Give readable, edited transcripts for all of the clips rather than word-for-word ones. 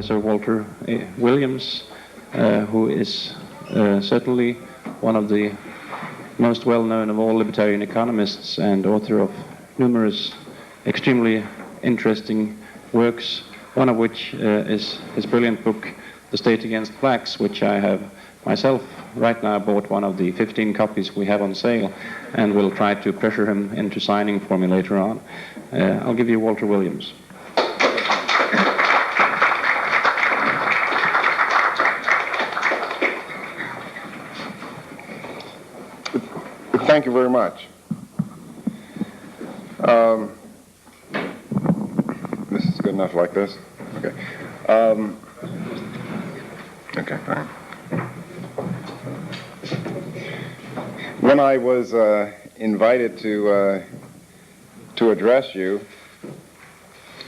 Professor Walter Williams, who is certainly one of the most well-known of all libertarian economists and author of numerous extremely interesting works, one of which is his brilliant book, The State Against Blacks, which I have myself right now bought one of the 15 copies we have on sale, and will try to pressure him into signing for me later on. I'll give you Walter Williams. Thank you very much. This is good enough like this? Okay. Okay, fine. When I was invited to address you,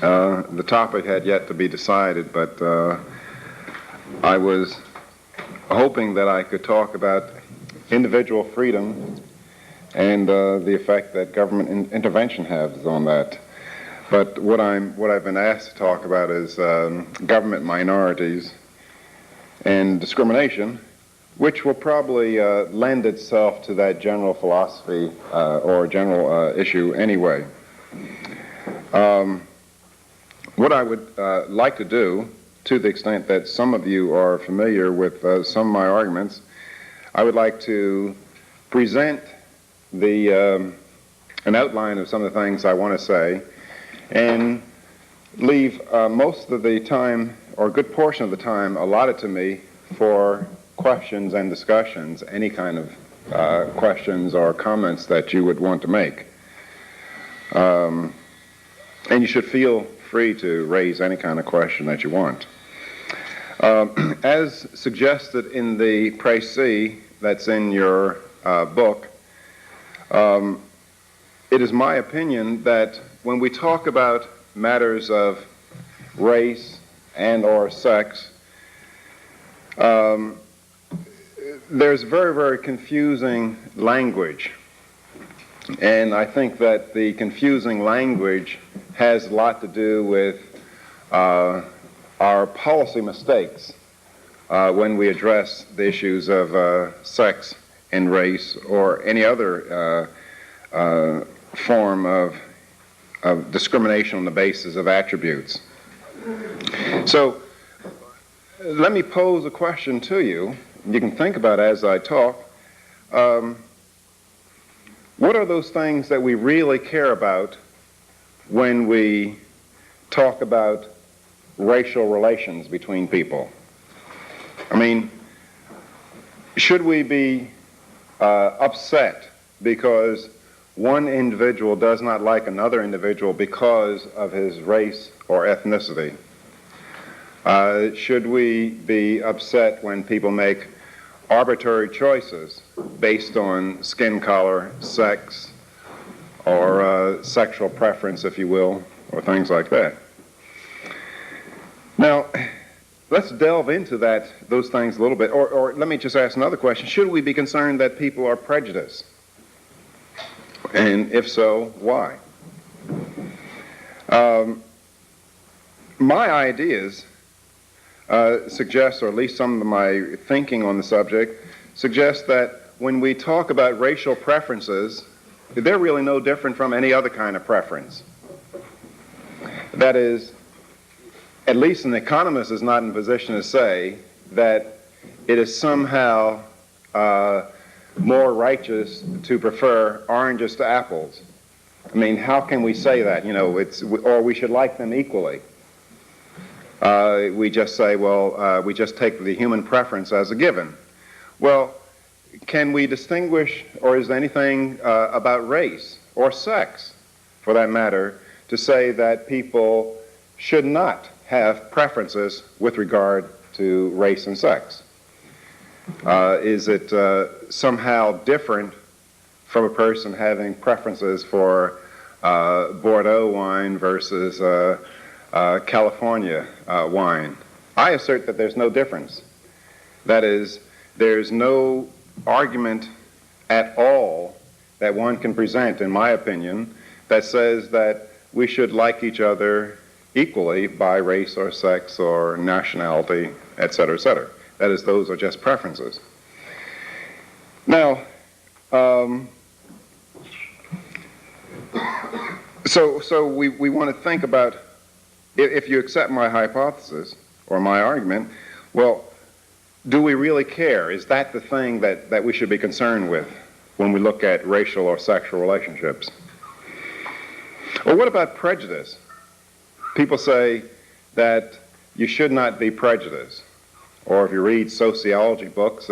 the topic had yet to be decided, but I was hoping that I could talk about individual freedom and the effect that government intervention has on that. But what I've been asked to talk about is government minorities and discrimination, which will probably lend itself to that general philosophy or general issue anyway. What I would like to do, to the extent that some of you are familiar with some of my arguments, I would like to present an outline of some of the things I want to say, and leave most of the time, or a good portion of the time, allotted to me for questions and discussions, any kind of questions or comments that you would want to make. And you should feel free to raise any kind of question that you want. As suggested in the précis that's in your book, it is my opinion that when we talk about matters of race and or sex, there's very, very confusing language. And I think that the confusing language has a lot to do with our policy mistakes when we address the issues of sex and race or any other form of discrimination on the basis of attributes. So let me pose a question to you. You can think about it as I talk. What are those things that we really care about when we talk about racial relations between people? I mean, should we be upset because one individual does not like another individual because of his race or ethnicity? Should we be upset when people make arbitrary choices based on skin color, sex, or sexual preference, if you will, or things like that? Now, let's delve into those things a little bit. Or let me just ask another question. Should we be concerned that people are prejudiced? And if so, why? My ideas suggest, or at least some of my thinking on the subject, suggests that when we talk about racial preferences, they're really no different from any other kind of preference. That is, at least an economist is not in a position to say that it is somehow more righteous to prefer oranges to apples. I mean, how can we say that? You know, or we should like them equally. We just say, well, we just take the human preference as a given. Well, can we distinguish, or is there anything about race or sex, for that matter, to say that people should not have preferences with regard to race and sex? Is it somehow different from a person having preferences for Bordeaux wine versus California wine? I assert that there's no difference. That is, there's no argument at all that one can present, in my opinion, that says that we should like each other equally by race or sex or nationality, et cetera, et cetera. That is, those are just preferences. Now, so we want to think about, if you accept my hypothesis or my argument, well, do we really care? Is that the thing that we should be concerned with when we look at racial or sexual relationships? Or what about prejudice? People say that you should not be prejudiced. Or if you read sociology books,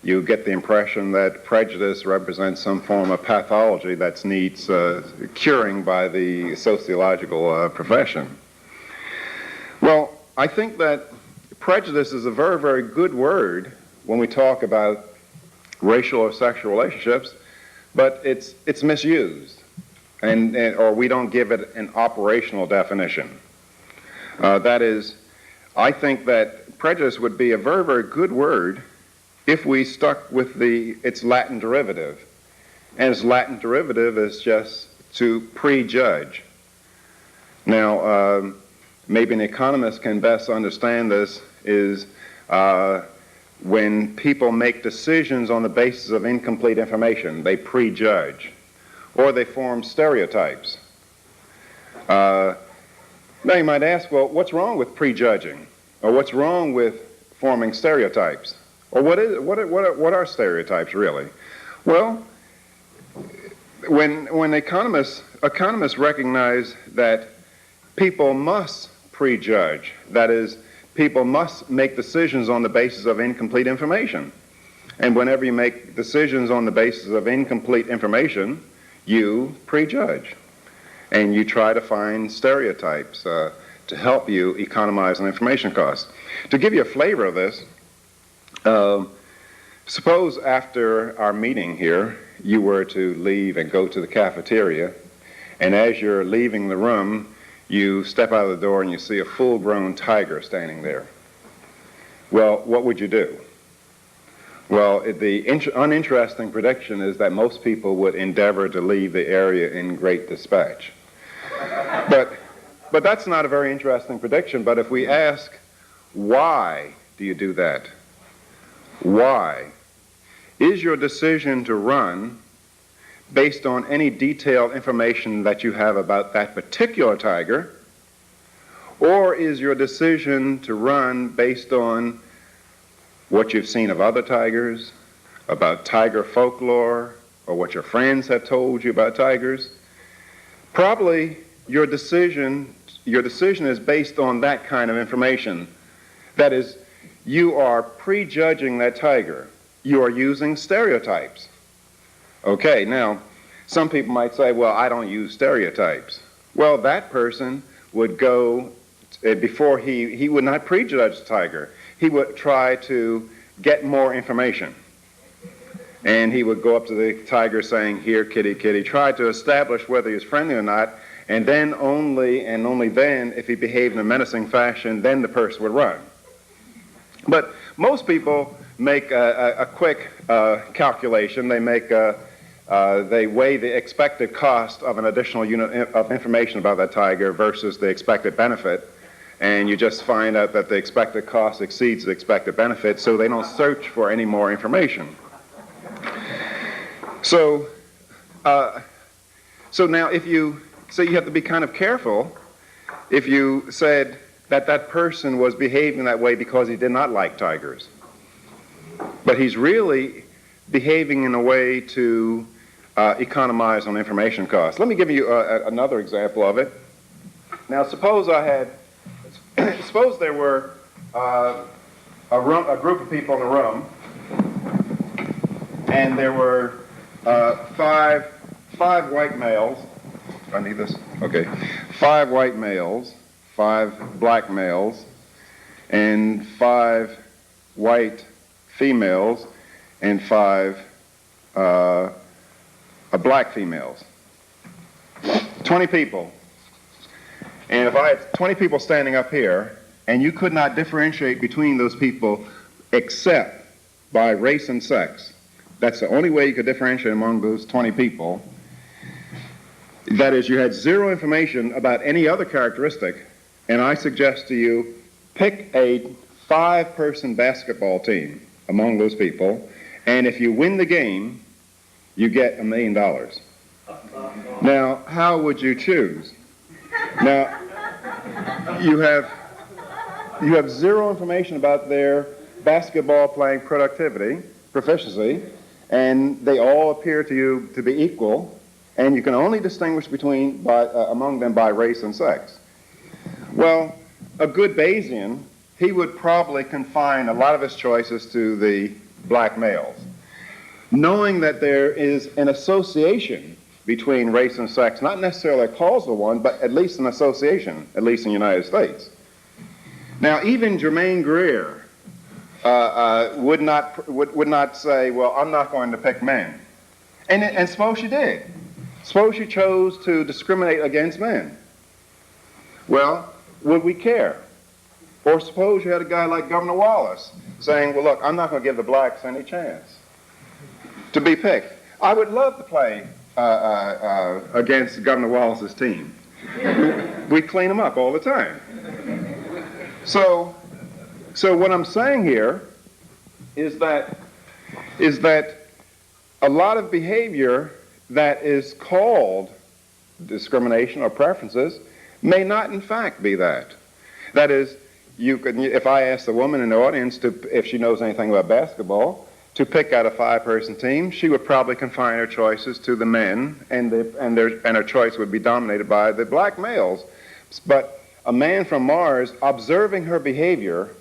you get the impression that prejudice represents some form of pathology that needs curing by the sociological profession. Well, I think that prejudice is a very, very good word when we talk about racial or sexual relationships, but it's misused, or we don't give it an operational definition. That is, I think that prejudice would be a very, very good word if we stuck with its Latin derivative. And its Latin derivative is just to prejudge. Now, maybe an economist can best understand this is when people make decisions on the basis of incomplete information, they prejudge, or they form stereotypes. Now you might ask, well, what's wrong with prejudging? Or what's wrong with forming stereotypes? Or what are stereotypes really? Well, when economists recognize that people must prejudge, that is, people must make decisions on the basis of incomplete information. And whenever you make decisions on the basis of incomplete information, you prejudge. And you try to find stereotypes to help you economize on information costs. To give you a flavor of this, suppose after our meeting here, you were to leave and go to the cafeteria, and as you're leaving the room, you step out of the door and you see a full-grown tiger standing there. Well, what would you do? Well, the uninteresting prediction is that most people would endeavor to leave the area in great dispatch. But that's not a very interesting prediction. But if we ask, why do you do that? Why? Is your decision to run based on any detailed information that you have about that particular tiger, or is your decision to run based on what you've seen of other tigers, about tiger folklore, or what your friends have told you about tigers? Probably your decision is based on that kind of information. That is, you are prejudging that tiger. You are using stereotypes. Okay, now, some people might say, well, I don't use stereotypes. Well, that person would go, before he would not prejudge the tiger. He would try to get more information. And he would go up to the tiger saying, here, kitty, kitty, try to establish whether he was friendly or not, and then only then, if he behaved in a menacing fashion, then the person would run. But most people make a quick calculation. They weigh the expected cost of an additional unit of information about that tiger versus the expected benefit, and you just find out that the expected cost exceeds the expected benefit, so they don't search for any more information. So now you have to be kind of careful if you said that person was behaving that way because he did not like tigers. But he's really behaving in a way to economize on information costs. Let me give you another example of it. Now, suppose there were a group of people in a room, and there were five white males. Do I need this? Okay. 5 white males, 5 black males, and 5 white females, and 5 black females. 20 people. And if I had 20 people standing up here, and you could not differentiate between those people except by race and sex, that's the only way you could differentiate among those 20 people. That is, you had zero information about any other characteristic, and I suggest to you, pick a 5-person basketball team among those people, and if you win the game, you get $1 million. Now, how would you choose? Now, you have zero information about their basketball playing productivity, proficiency, and they all appear to you to be equal, and you can only distinguish among them by race and sex. Well, a good Bayesian, he would probably confine a lot of his choices to the black males, knowing that there is an association between race and sex, not necessarily a causal one, but at least an association, at least in the United States. Now, even Germaine Greer would not say, well, I'm not going to pick men. And suppose she did. Suppose she chose to discriminate against men. Well, would we care? Or suppose you had a guy like Governor Wallace saying, well, look, I'm not going to give the blacks any chance to be picked. I would love to play against Governor Wallace's team. We clean them up all the time. So what I'm saying here is that a lot of behavior that is called discrimination or preferences may not in fact be that. That is, if I ask the woman in the audience if she knows anything about basketball, to pick out a 5-person team, she would probably confine her choices to the men, and her choice would be dominated by the black males. But a man from Mars, observing her behavior,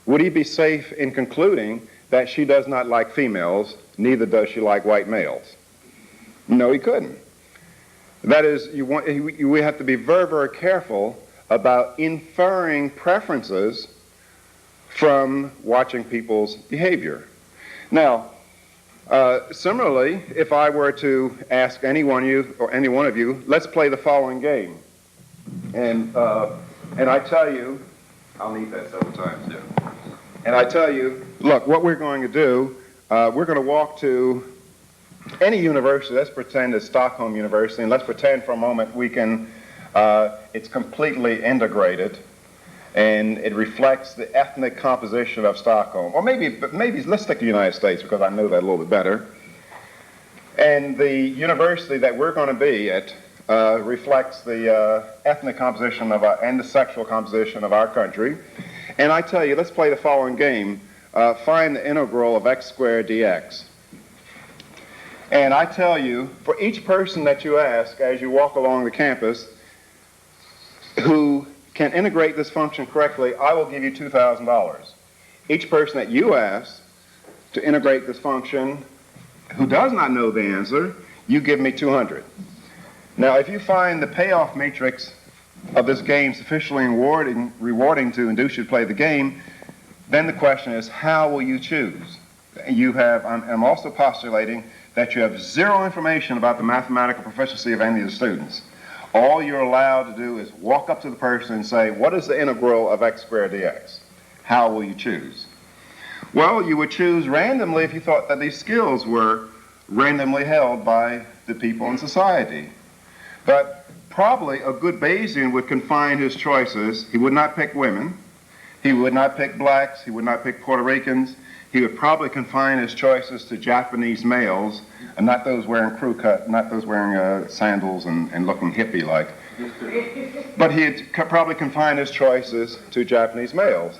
would he be safe in concluding that she does not like females, neither does she like white males? No, he couldn't. That is, we have to be very, very careful about inferring preferences from watching people's behavior. Now, similarly, if I were to ask any one of you, let's play the following game. And I tell you, I'll need that several times, yeah. And I tell you, look, what we're going to do, we're going to walk to any university. Let's pretend it's Stockholm University, and let's pretend for a moment it's completely integrated, and it reflects the ethnic composition of Stockholm. Or maybe let's stick to the United States, because I know that a little bit better. And the university that we're going to be at reflects the ethnic composition and the sexual composition of our country. And I tell you, let's play the following game. Find the integral of x squared dx. And I tell you, for each person that you ask as you walk along the campus who can integrate this function correctly, I will give you $2,000. Each person that you ask to integrate this function who does not know the answer, you give me $200. Now, if you find the payoff matrix of this game sufficiently rewarding to induce you to play the game, then the question is, how will you choose? I'm also postulating that you have zero information about the mathematical proficiency of any of the students. All you're allowed to do is walk up to the person and say, what is the integral of x squared dx? How will you choose? Well, you would choose randomly if you thought that these skills were randomly held by the people in society. But probably a good Bayesian would confine his choices. He would not pick women. He would not pick blacks. He would not pick Puerto Ricans. He would probably confine his choices to Japanese males, and not those wearing crew cut, not those wearing sandals and looking hippie-like. But he'd probably confine his choices to Japanese males.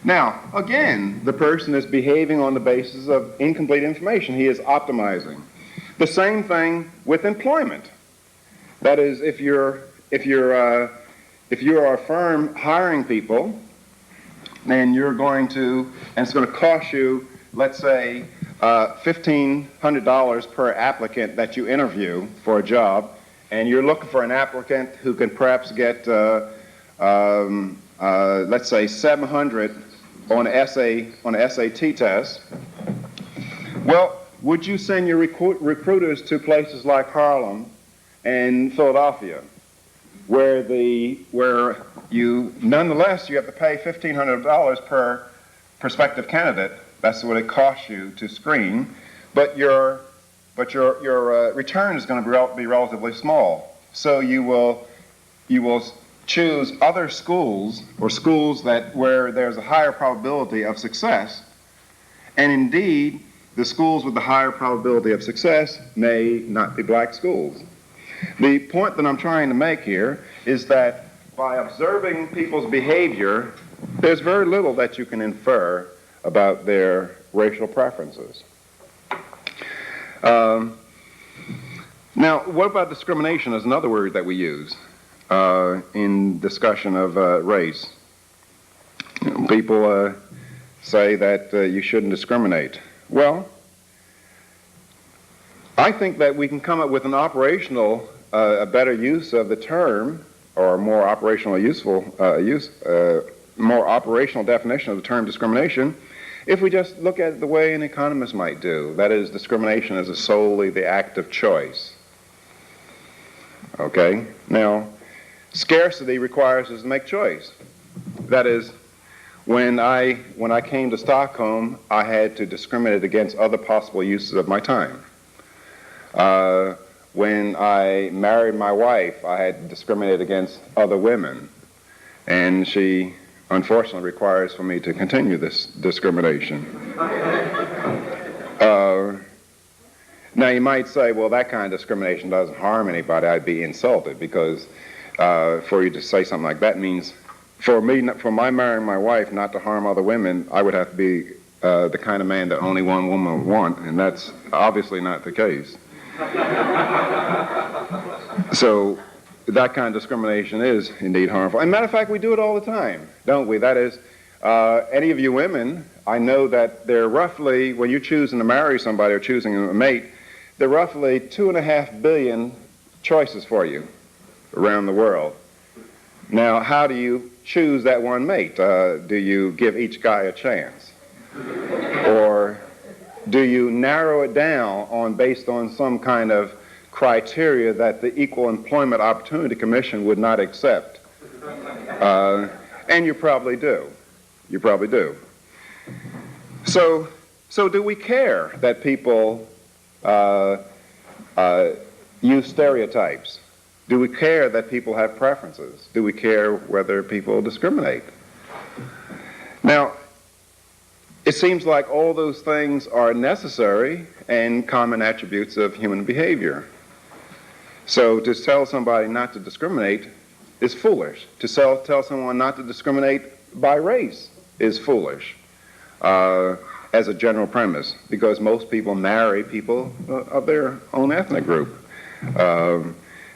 Now, again, the person is behaving on the basis of incomplete information. He is optimizing. The same thing with employment. That is, if you're a firm hiring people, and it's going to cost you, let's say, $1,500 per applicant that you interview for a job, and you're looking for an applicant who can perhaps get, let's say, 700 on an SAT test. Well, would you send your recruiters to places like Harlem and Philadelphia, where you nonetheless you have to pay $1,500 per prospective candidate? That's what it costs you to screen, but your return is going to be relatively small. So you will choose other schools or schools where there's a higher probability of success, and indeed the schools with the higher probability of success may not be black schools. The point that I'm trying to make here is that by observing people's behavior, there's very little that you can infer about their racial preferences. Now, what about discrimination is another word that we use in discussion of race. People say that you shouldn't discriminate. Well, I think that we can come up with an operational, a better use of the term, or more operational more operational definition of the term discrimination, if we just look at it the way an economist might do. That is, discrimination is solely the act of choice. Okay? Now, scarcity requires us to make choice. That is, when I came to Stockholm, I had to discriminate against other possible uses of my time. When I married my wife, I had to discriminate against other women. And she, unfortunately, requires for me to continue this discrimination. Now, you might say, well, that kind of discrimination doesn't harm anybody. I'd be insulted because for you to say something like that means, for my marrying my wife not to harm other women, I would have to be the kind of man that only one woman would want, and that's obviously not the case. So that kind of discrimination is indeed harmful. And matter of fact, we do it all the time, don't we? That is, any of you women, I know that there are roughly, when you're choosing to marry somebody or choosing a mate, there are roughly 2.5 billion choices for you around the world. Now, how do you choose that one mate? Do you give each guy a chance? Or do you narrow it down based on some kind of criteria that the Equal Employment Opportunity Commission would not accept? And you probably do. You probably do. So do we care that people use stereotypes? Do we care that people have preferences? Do we care whether people discriminate? Now, it seems like all those things are necessary and common attributes of human behavior. So to tell somebody not to discriminate is foolish. To tell someone not to discriminate by race is foolish, as a general premise, because most people marry people of their own ethnic group.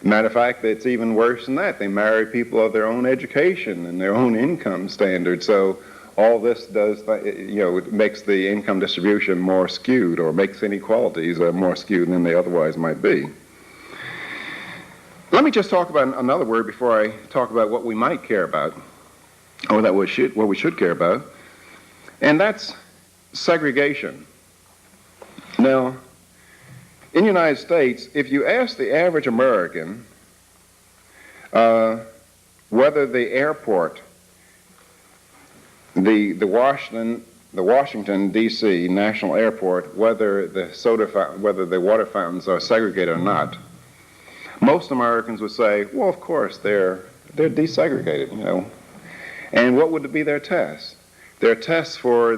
Matter of fact, it's even worse than that. They marry people of their own education and their own income standard. So all this does, it makes the income distribution more skewed, or makes inequalities more skewed than they otherwise might be. Let me just talk about another word before I talk about what we might care about, or what we should care about, and that's segregation. Now, in the United States, if you ask the average American whether the airport, the Washington D.C. National Airport, whether the water fountains are segregated or not, most Americans would say, well, of course they're desegregated, And what would be their test? Their tests for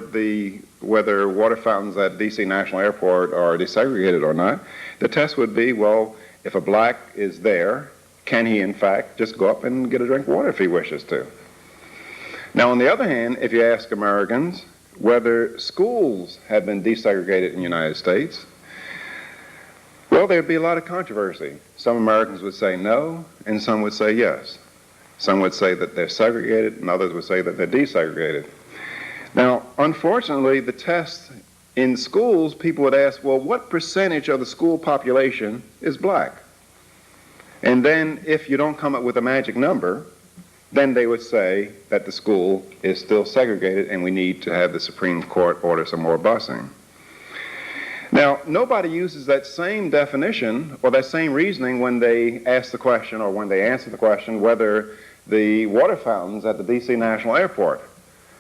whether water fountains at D.C. National Airport are desegregated or not, the test would be, well, if a black is there, can he in fact just go up and get a drink of water if he wishes to? Now, on the other hand, if you ask Americans whether schools have been desegregated in the United States, well, there'd be a lot of controversy. Some Americans would say no, and some would say yes. Some would say that they're segregated, and others would say that they're desegregated. Now, unfortunately, the tests in schools, people would ask, well, what percentage of the school population is black? And then if you don't come up with a magic number, then they would say that the school is still segregated and we need to have the Supreme Court order some more busing. Now, nobody uses that same definition or that same reasoning when they ask the question or when they answer the question whether the water fountains at the D.C. National Airport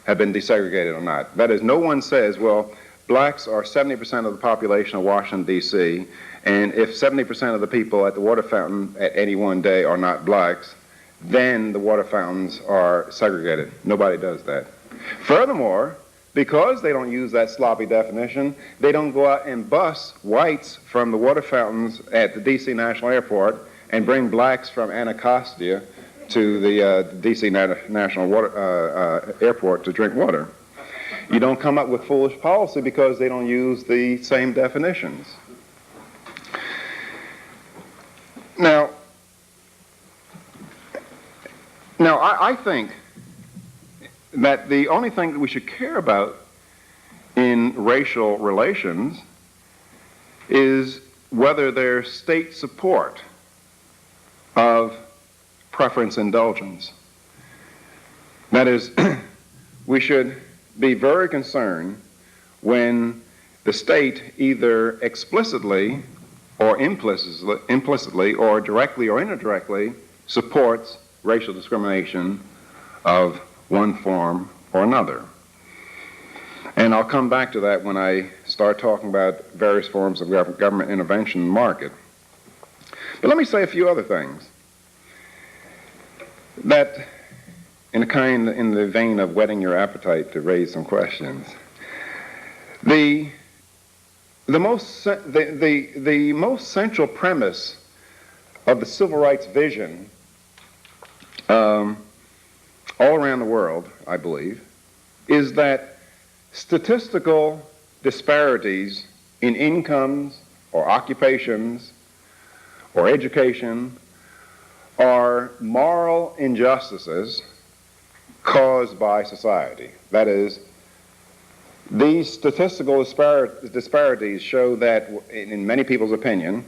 have been desegregated or not. That is, no one says, well, blacks are 70% of the population of Washington, D.C., and if 70% of the people at the water fountain at any one day are not blacks, then the water fountains are segregated. Nobody does that. Furthermore, because they don't use that sloppy definition, they don't go out and bus whites from the water fountains at the D.C. National Airport and bring blacks from Anacostia to the D.C. National Airport to drink water. You don't come up with foolish policy because they don't use the same definitions. Now I think that the only thing that we should care about in racial relations is whether there's state support of preference indulgence. That is, we should be very concerned when the state either explicitly or implicitly or directly or indirectly supports racial discrimination of one form or another. And I'll come back to that when I start talking about various forms of government intervention in the market. But let me say a few other things that, in the vein of whetting your appetite to raise some questions. The most central premise of the civil rights vision all around the world, I believe, is that statistical disparities in incomes or occupations or education are moral injustices caused by society. That is, these statistical disparities show that, in many people's opinion,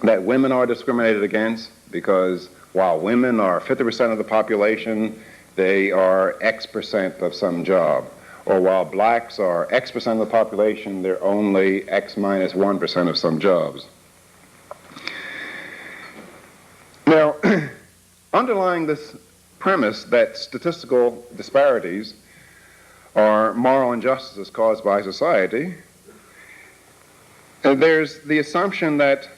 that women are discriminated against because while women are 50% of the population, they are X percent of some job. Or while blacks are X percent of the population, they're only X minus 1% of some jobs. Now, underlying this premise that statistical disparities are moral injustices caused by society, there's the assumption that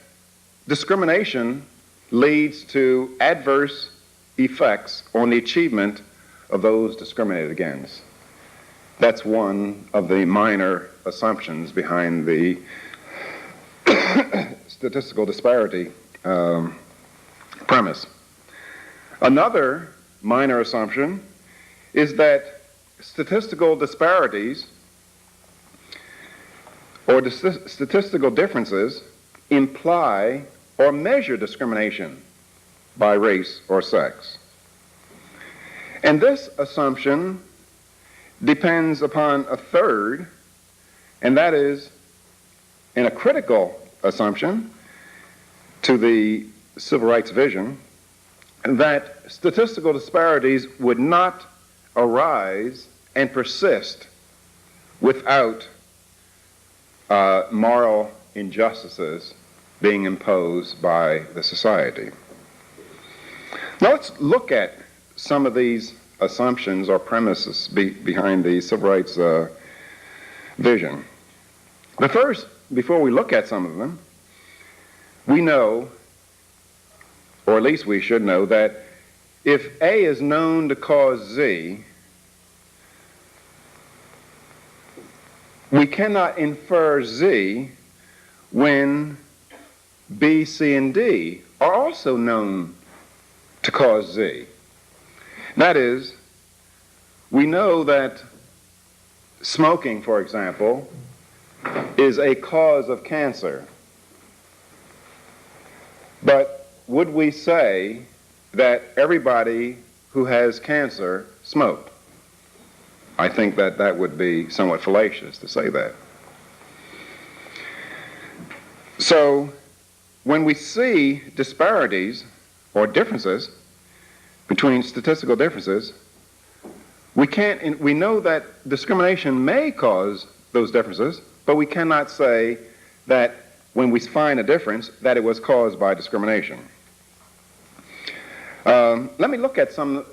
discrimination leads to adverse effects on the achievement of those discriminated against. That's one of the minor assumptions behind the statistical disparity premise. Another minor assumption is that statistical disparities or statistical differences imply or measure discrimination by race or sex. And this assumption depends upon a third, and that is, in a critical assumption to the civil rights vision, that statistical disparities would not arise and persist without moral injustices being imposed by the society. Now let's look at some of these assumptions or premises behind the civil rights vision. But first, before we look at some of them, we know, or at least we should know, that if A is known to cause Z, we cannot infer Z when B, C, and D are also known to cause Z. That is, we know that smoking, for example, is a cause of cancer. But would we say that everybody who has cancer smoked? I think that that would be somewhat fallacious to say that. So when we see disparities or differences between statistical differences, we know that discrimination may cause those differences, but we cannot say that when we find a difference that it was caused by discrimination. Let me look at some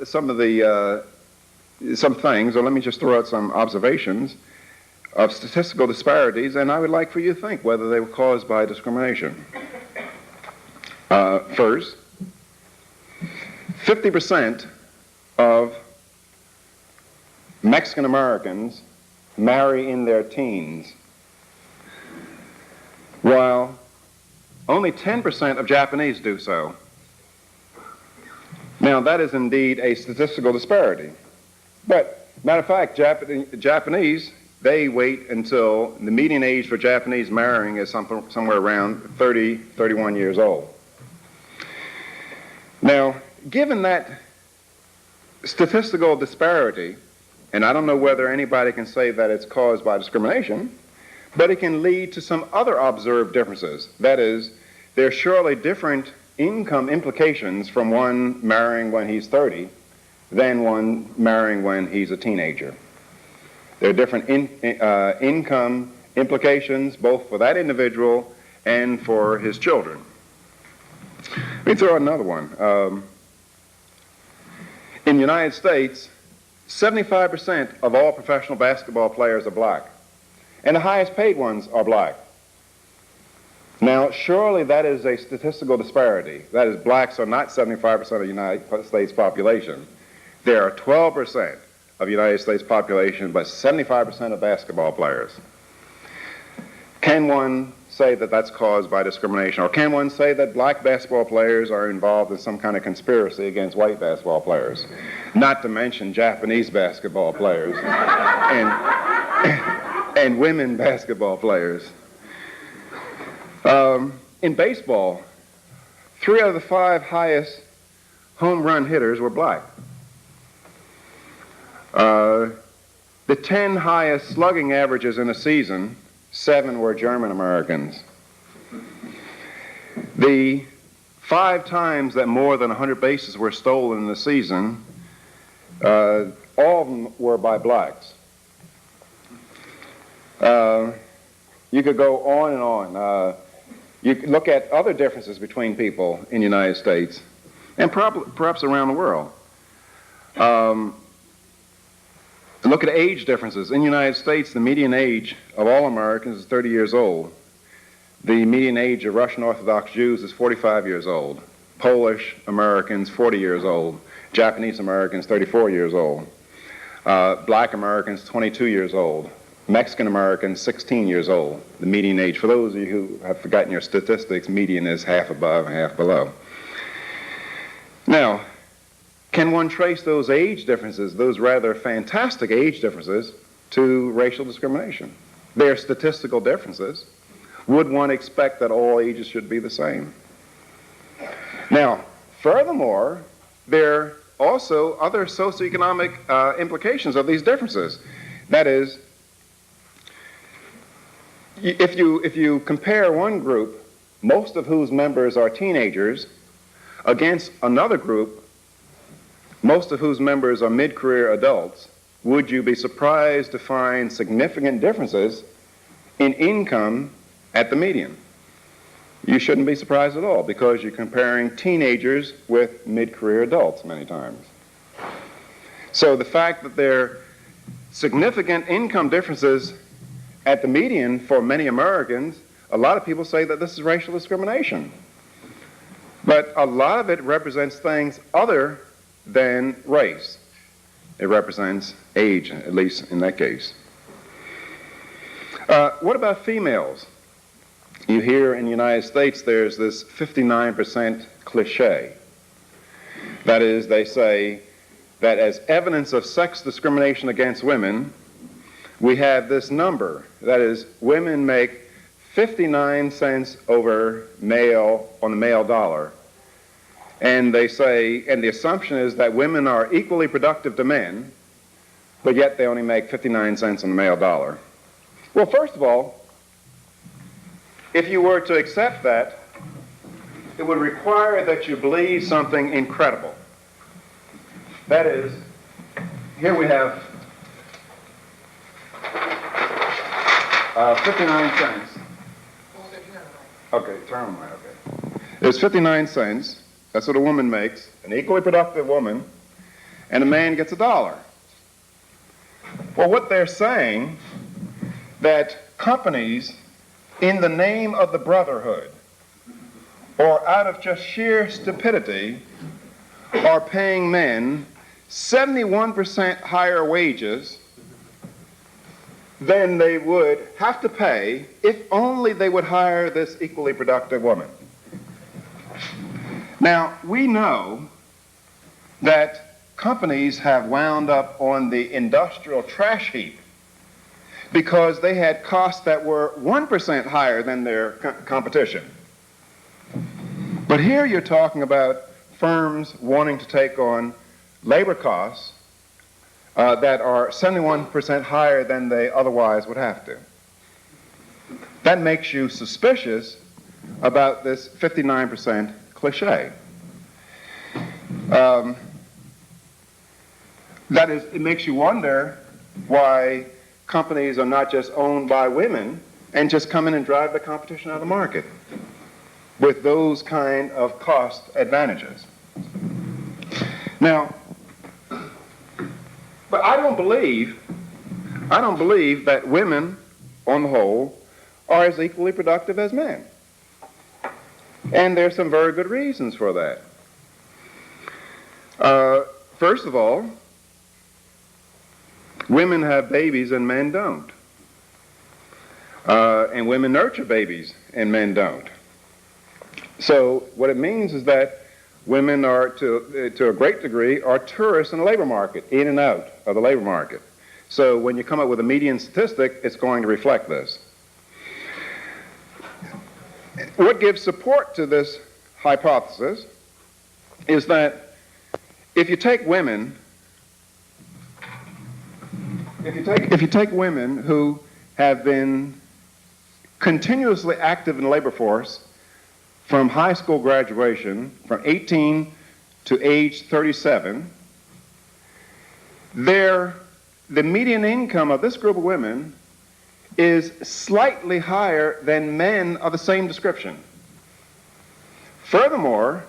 things, or let me just throw out some observations of statistical disparities, and I would like for you to think whether they were caused by discrimination. First, 50% of Mexican Americans marry in their teens, while only 10% of Japanese do so. Now, that is indeed a statistical disparity. But, matter of fact, Japanese, they wait until the median age for Japanese marrying is somewhere around 30, 31 years old. Now, given that statistical disparity, and I don't know whether anybody can say that it's caused by discrimination, but it can lead to some other observed differences. That is, there are surely different income implications from one marrying when he's 30 than one marrying when he's a teenager. There are different income implications both for that individual and for his children. Let me throw out another one. In the United States, 75% of all professional basketball players are black, and the highest paid ones are black. Now, surely that is a statistical disparity. That is, blacks are not 75% of the United States population. There are 12% of the United States population, but 75% of basketball players. Can one say that that's caused by discrimination? Or can one say that black basketball players are involved in some kind of conspiracy against white basketball players? Not to mention Japanese basketball players and women basketball players. In baseball, 3 out of the 5 highest home run hitters were black. The 10 highest slugging averages in a season, 7 were German Americans. The 5 times that more than 100 bases were stolen in the season, all of them were by blacks. You could go on and on. You could look at other differences between people in the United States and perhaps around the world. Look at age differences. In the United States, the median age of all Americans is 30 years old. The median age of Russian Orthodox Jews is 45 years old. Polish Americans, 40 years old. Japanese Americans, 34 years old. Black Americans, 22 years old. Mexican Americans, 16 years old. The median age, for those of you who have forgotten your statistics, median is half above and half below. Now, can one trace those age differences, those rather fantastic age differences, to racial discrimination? They're statistical differences. Would one expect that all ages should be the same? Now, furthermore, there are also other socioeconomic implications of these differences. That is, if you compare one group, most of whose members are teenagers, against another group, most of whose members are mid-career adults, would you be surprised to find significant differences in income at the median? You shouldn't be surprised at all, because you're comparing teenagers with mid-career adults many times. So the fact that there are significant income differences at the median for many Americans, a lot of people say that this is racial discrimination. But a lot of it represents things other than race. It represents age, at least in that case. What about females? You hear in the United States there's this 59% cliche. That is, they say that as evidence of sex discrimination against women, we have this number. That is, women make 59 cents over male on the male dollar. And they say, and the assumption is that women are equally productive to men, but yet they only make 59 cents on the male dollar. Well, first of all, if you were to accept that, it would require that you believe something incredible. That is, here we have 59 cents. Okay, turn on my, okay. There's 59 cents. That's what a woman makes, an equally productive woman, and a man gets $1. Well, what they're saying, that companies, in the name of the brotherhood, or out of just sheer stupidity, are paying men 71% higher wages than they would have to pay if only they would hire this equally productive woman. Now, we know that companies have wound up on the industrial trash heap because they had costs that were 1% higher than their competition. But here you're talking about firms wanting to take on labor costs that are 71% higher than they otherwise would have to. That makes you suspicious about this 59% cliche. That is, it makes you wonder why companies are not just owned by women and just come in and drive the competition out of the market with those kind of cost advantages. Now, but I don't believe that women, on the whole, are as equally productive as men. And there's some very good reasons for that. First of all, women have babies and men don't. And women nurture babies and men don't. So what it means is that women are, to a great degree, are tourists in the labor market, in and out of the labor market. So when you come up with a median statistic, it's going to reflect this. What gives support to this hypothesis is that if you take women, if you take women who have been continuously active in the labor force from high school graduation, from 18 to age 37, the median income of this group of women is slightly higher than men of the same description. Furthermore,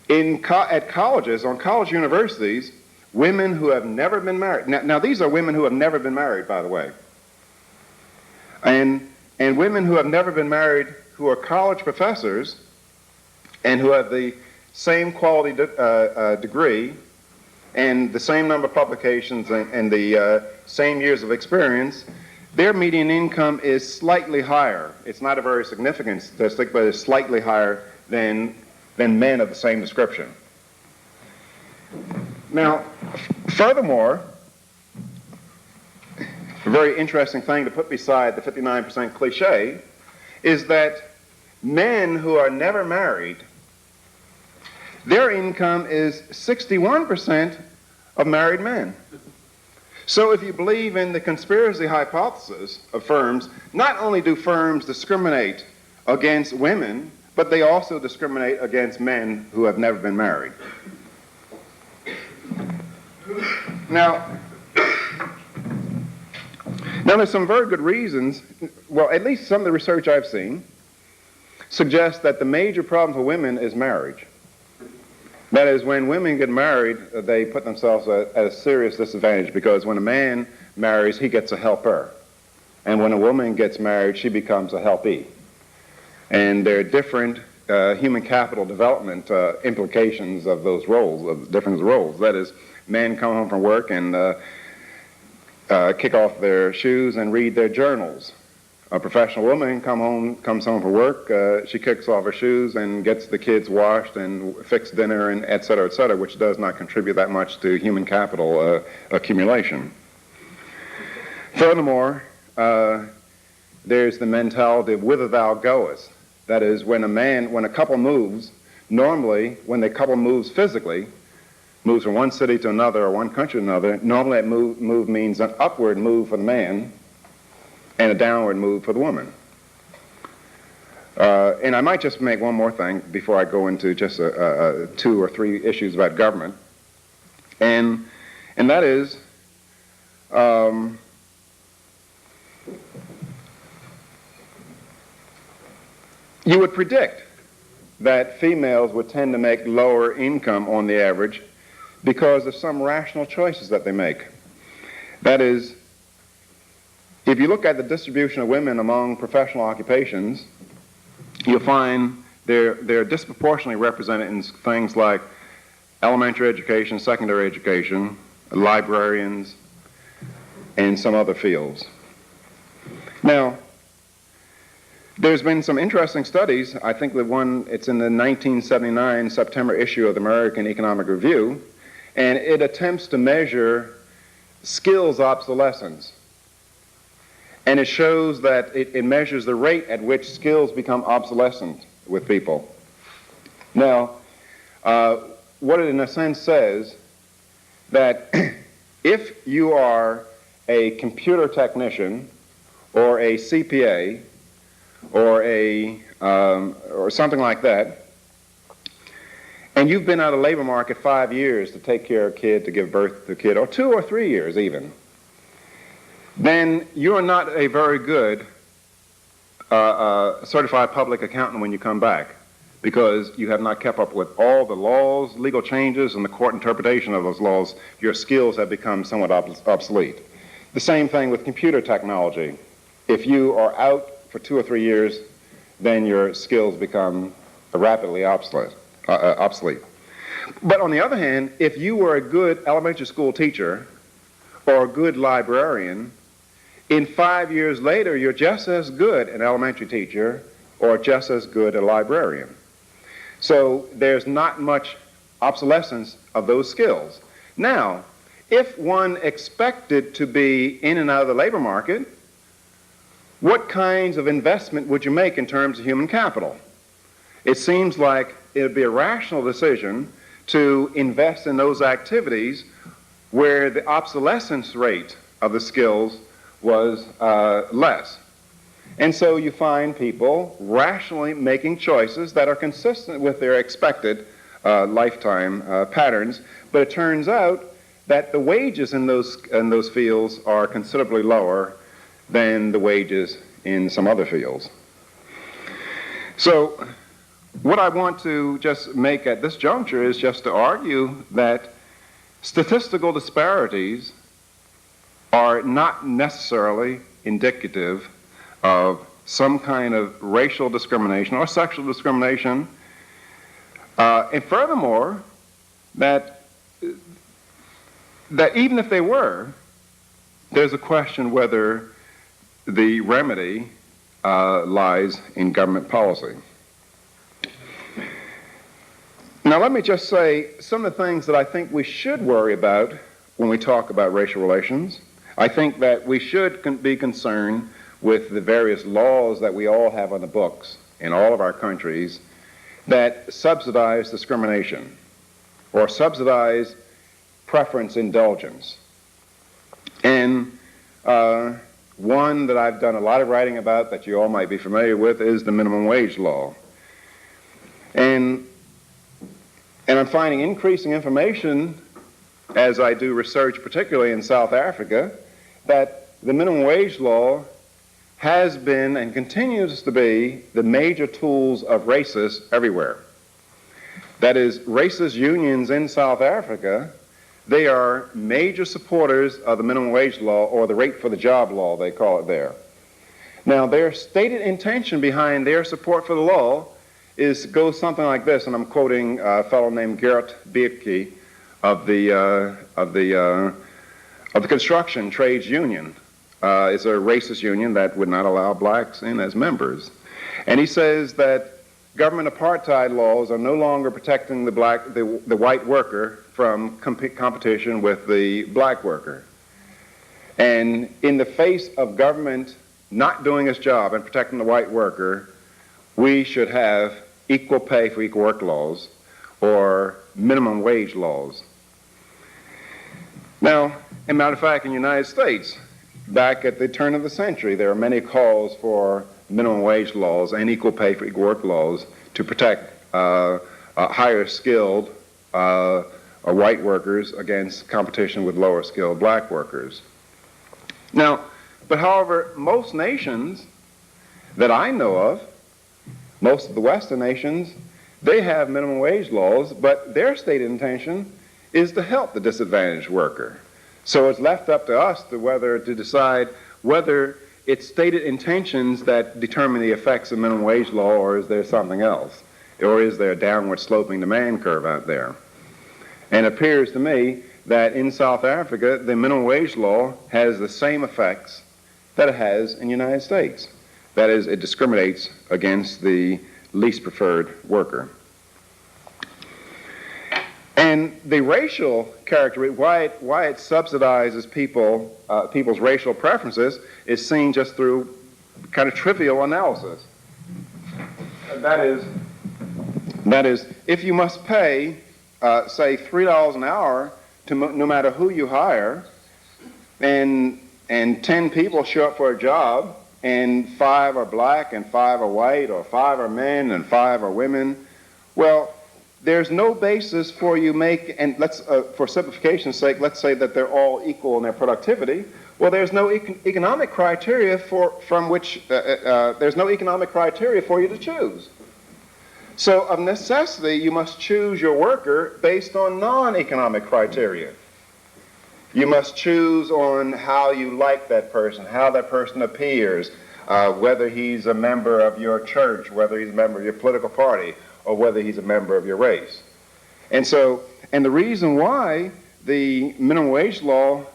at colleges, on college universities, women who have never been married, now these are women who have never been married, by the way, and women who have never been married who are college professors and who have the same quality degree and the same number of publications and the same years of experience, their median income is slightly higher. It's not a very significant statistic, but it's slightly higher than men of the same description. Now, furthermore, a very interesting thing to put beside the 59% cliche is that men who are never married, their income is 61% of married men. So if you believe in the conspiracy hypothesis of firms, not only do firms discriminate against women, but they also discriminate against men who have never been married. Now there's some very good reasons, well, at least some of the research I've seen suggests that the major problem for women is marriage. That is, when women get married, they put themselves at a serious disadvantage because when a man marries, he gets a helper. And when a woman gets married, she becomes a helpee. And there are different human capital development implications of those roles, of different roles. That is, men come home from work and kick off their shoes and read their journals. A professional woman comes home from work, she kicks off her shoes and gets the kids washed and fixed dinner and et cetera, which does not contribute that much to human capital accumulation. Furthermore, there's the mentality of whither thou goest. That is, when a couple moves, normally when the couple moves physically, moves from one city to another or one country to another, normally that move means an upward move for the man and a downward move for the woman. And I might just make one more thing before I go into just 2 or 3 issues about government. And that is, you would predict that females would tend to make lower income on the average because of some rational choices that they make. That is, if you look at the distribution of women among professional occupations, you'll find they're disproportionately represented in things like elementary education, secondary education, librarians, and some other fields. Now, there's been some interesting studies. I think the one, it's in the 1979 September issue of the American Economic Review, and it attempts to measure skills obsolescence. And it shows that it measures the rate at which skills become obsolescent with people. Now, what it in a sense says that if you are a computer technician or a CPA or something like that, and you've been out of the labor market 5 years to take care of a kid, to give birth to a kid, or 2 or 3 years even, then you are not a very good certified public accountant when you come back, because you have not kept up with all the laws, legal changes, and the court interpretation of those laws. Your skills have become somewhat obsolete. The same thing with computer technology. If you are out for 2 or 3 years, then your skills become rapidly obsolete. But on the other hand, if you were a good elementary school teacher or a good librarian, in 5 years later, you're just as good an elementary teacher or just as good a librarian. So there's not much obsolescence of those skills. Now, if one expected to be in and out of the labor market, what kinds of investment would you make in terms of human capital? It seems like it would be a rational decision to invest in those activities where the obsolescence rate of the skills was less. And so you find people rationally making choices that are consistent with their expected lifetime patterns, but it turns out that the wages in those fields are considerably lower than the wages in some other fields. So what I want to just make at this juncture is just to argue that statistical disparities are not necessarily indicative of some kind of racial discrimination or sexual discrimination, and furthermore, that even if they were, there's a question whether the remedy lies in government policy. Now, let me just say some of the things that I think we should worry about when we talk about racial relations. I think that we should be concerned with the various laws that we all have on the books in all of our countries that subsidize discrimination or subsidize preference indulgence. And one that I've done a lot of writing about that you all might be familiar with is the minimum wage law. And I'm finding increasing information as I do research, particularly in South Africa, that the minimum wage law has been and continues to be the major tools of racists everywhere. That is, racist unions in South Africa, they are major supporters of the minimum wage law, or the rate for the job law, they call it there. Now, their stated intention behind their support for the law goes something like this, and I'm quoting a fellow named Gerrit Biertke of the construction trades union. It's a racist union that would not allow blacks in as members. And he says that government apartheid laws are no longer protecting the white worker from competition with the black worker. And in the face of government not doing its job and protecting the white worker, we should have equal pay for equal work laws or minimum wage laws. Now, as a matter of fact, in the United States, back at the turn of the century, there are many calls for minimum wage laws and equal pay for equal work laws to protect higher skilled white workers against competition with lower skilled black workers. Now, but however, most nations that I know of, most of the Western nations, they have minimum wage laws, but their stated intention is to help the disadvantaged worker. So it's left up to us to decide whether it's stated intentions that determine the effects of minimum wage law, or is there something else? Or is there a downward sloping demand curve out there? And it appears to me that in South Africa, the minimum wage law has the same effects that it has in the United States. That is, it discriminates against the least preferred worker. And the racial character, why it subsidizes people's racial preferences is seen just through kind of trivial analysis. That is, if you must pay, say, $3 an hour to no matter who you hire, and 10 people show up for a job, and 5 are black and 5 are white, or 5 are men and 5 are women, well, there's no basis for you and let's, for simplification's sake, let's say that they're all equal in their productivity. Well, there's no economic criteria there's no economic criteria for you to choose. So, of necessity, you must choose your worker based on non-economic criteria. You must choose on how you like that person, how that person appears, whether he's a member of your church, whether he's a member of your political party, or whether he's a member of your race. And the reason why the minimum wage law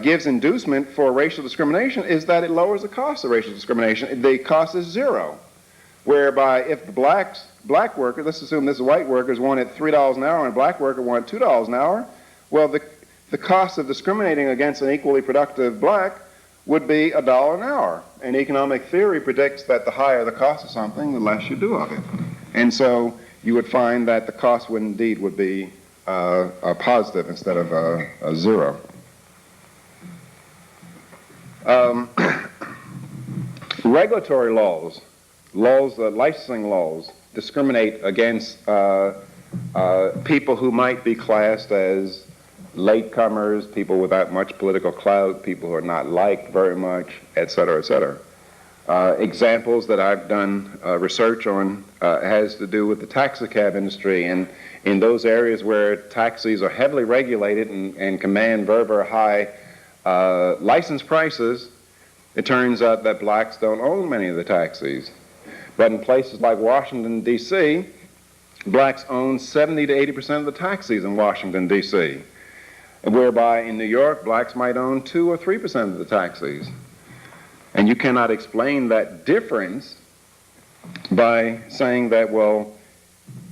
gives inducement for racial discrimination is that it lowers the cost of racial discrimination. The cost is zero, whereby if the black workers, let's assume this white workers wanted $3 an hour and a black worker wanted $2 an hour, well, the cost of discriminating against an equally productive black would be $1 an hour. And economic theory predicts that the higher the cost of something, the less you do of it. And so you would find that the cost would be a positive instead of a zero. Regulatory laws, licensing laws, discriminate against people who might be classed as latecomers, people without much political clout, people who are not liked very much, et cetera, et cetera. Examples that I've done research on has to do with the taxicab industry, and in those areas where taxis are heavily regulated and command very, very high license prices, it turns out that blacks don't own many of the taxis. But in places like Washington, D.C., blacks own 70 to 80% of the taxis in Washington, D.C., whereby in New York, blacks might own 2 or 3% of the taxis. And you cannot explain that difference by saying that, well,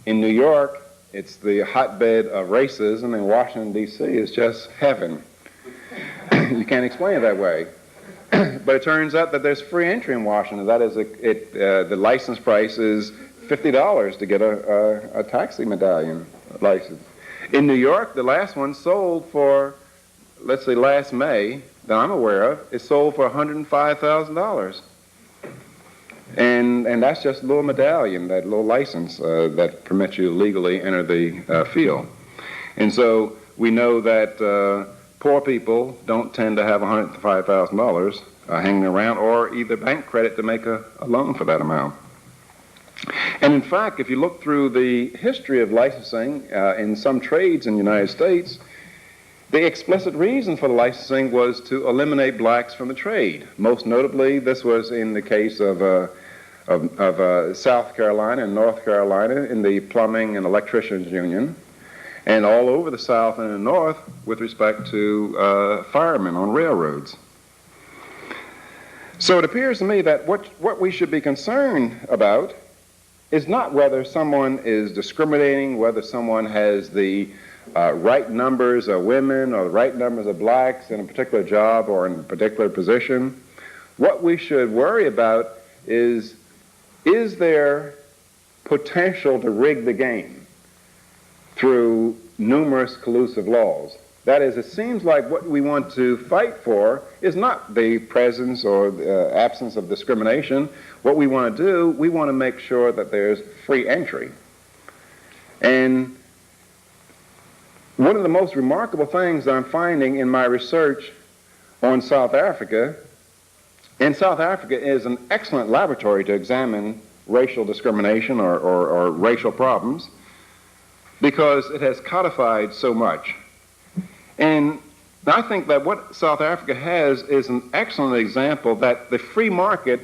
in New York, it's the hotbed of racism, and Washington, D.C. is just heaven. You can't explain it that way. But it turns out that there's free entry in Washington. That is, the license price is $50 to get a taxi medallion license. In New York, the last one sold for, let's say last May, that I'm aware of, it sold for $105,000. And that's just a little medallion, that little license that permits you to legally enter the field. And so we know that poor people don't tend to have $105,000 hanging around, or either bank credit to make a loan for that amount. And in fact, if you look through the history of licensing in some trades in the United States, the explicit reason for the licensing was to eliminate blacks from the trade. Most notably, this was in the case of South Carolina and North Carolina in the Plumbing and Electricians Union, and all over the South and the North with respect to firemen on railroads. So it appears to me that what we should be concerned about is not whether someone is discriminating, whether someone has the right numbers of women or the right numbers of blacks in a particular job or in a particular position. What we should worry about is there potential to rig the game through numerous collusive laws? That is, it seems like what we want to fight for is not the presence or the absence of discrimination. What we want to do, we want to make sure that there's free entry. And one of the most remarkable things I'm finding in my research on South Africa, and South Africa is an excellent laboratory to examine racial discrimination or racial problems, because it has codified so much. And I think that what South Africa has is an excellent example that the free market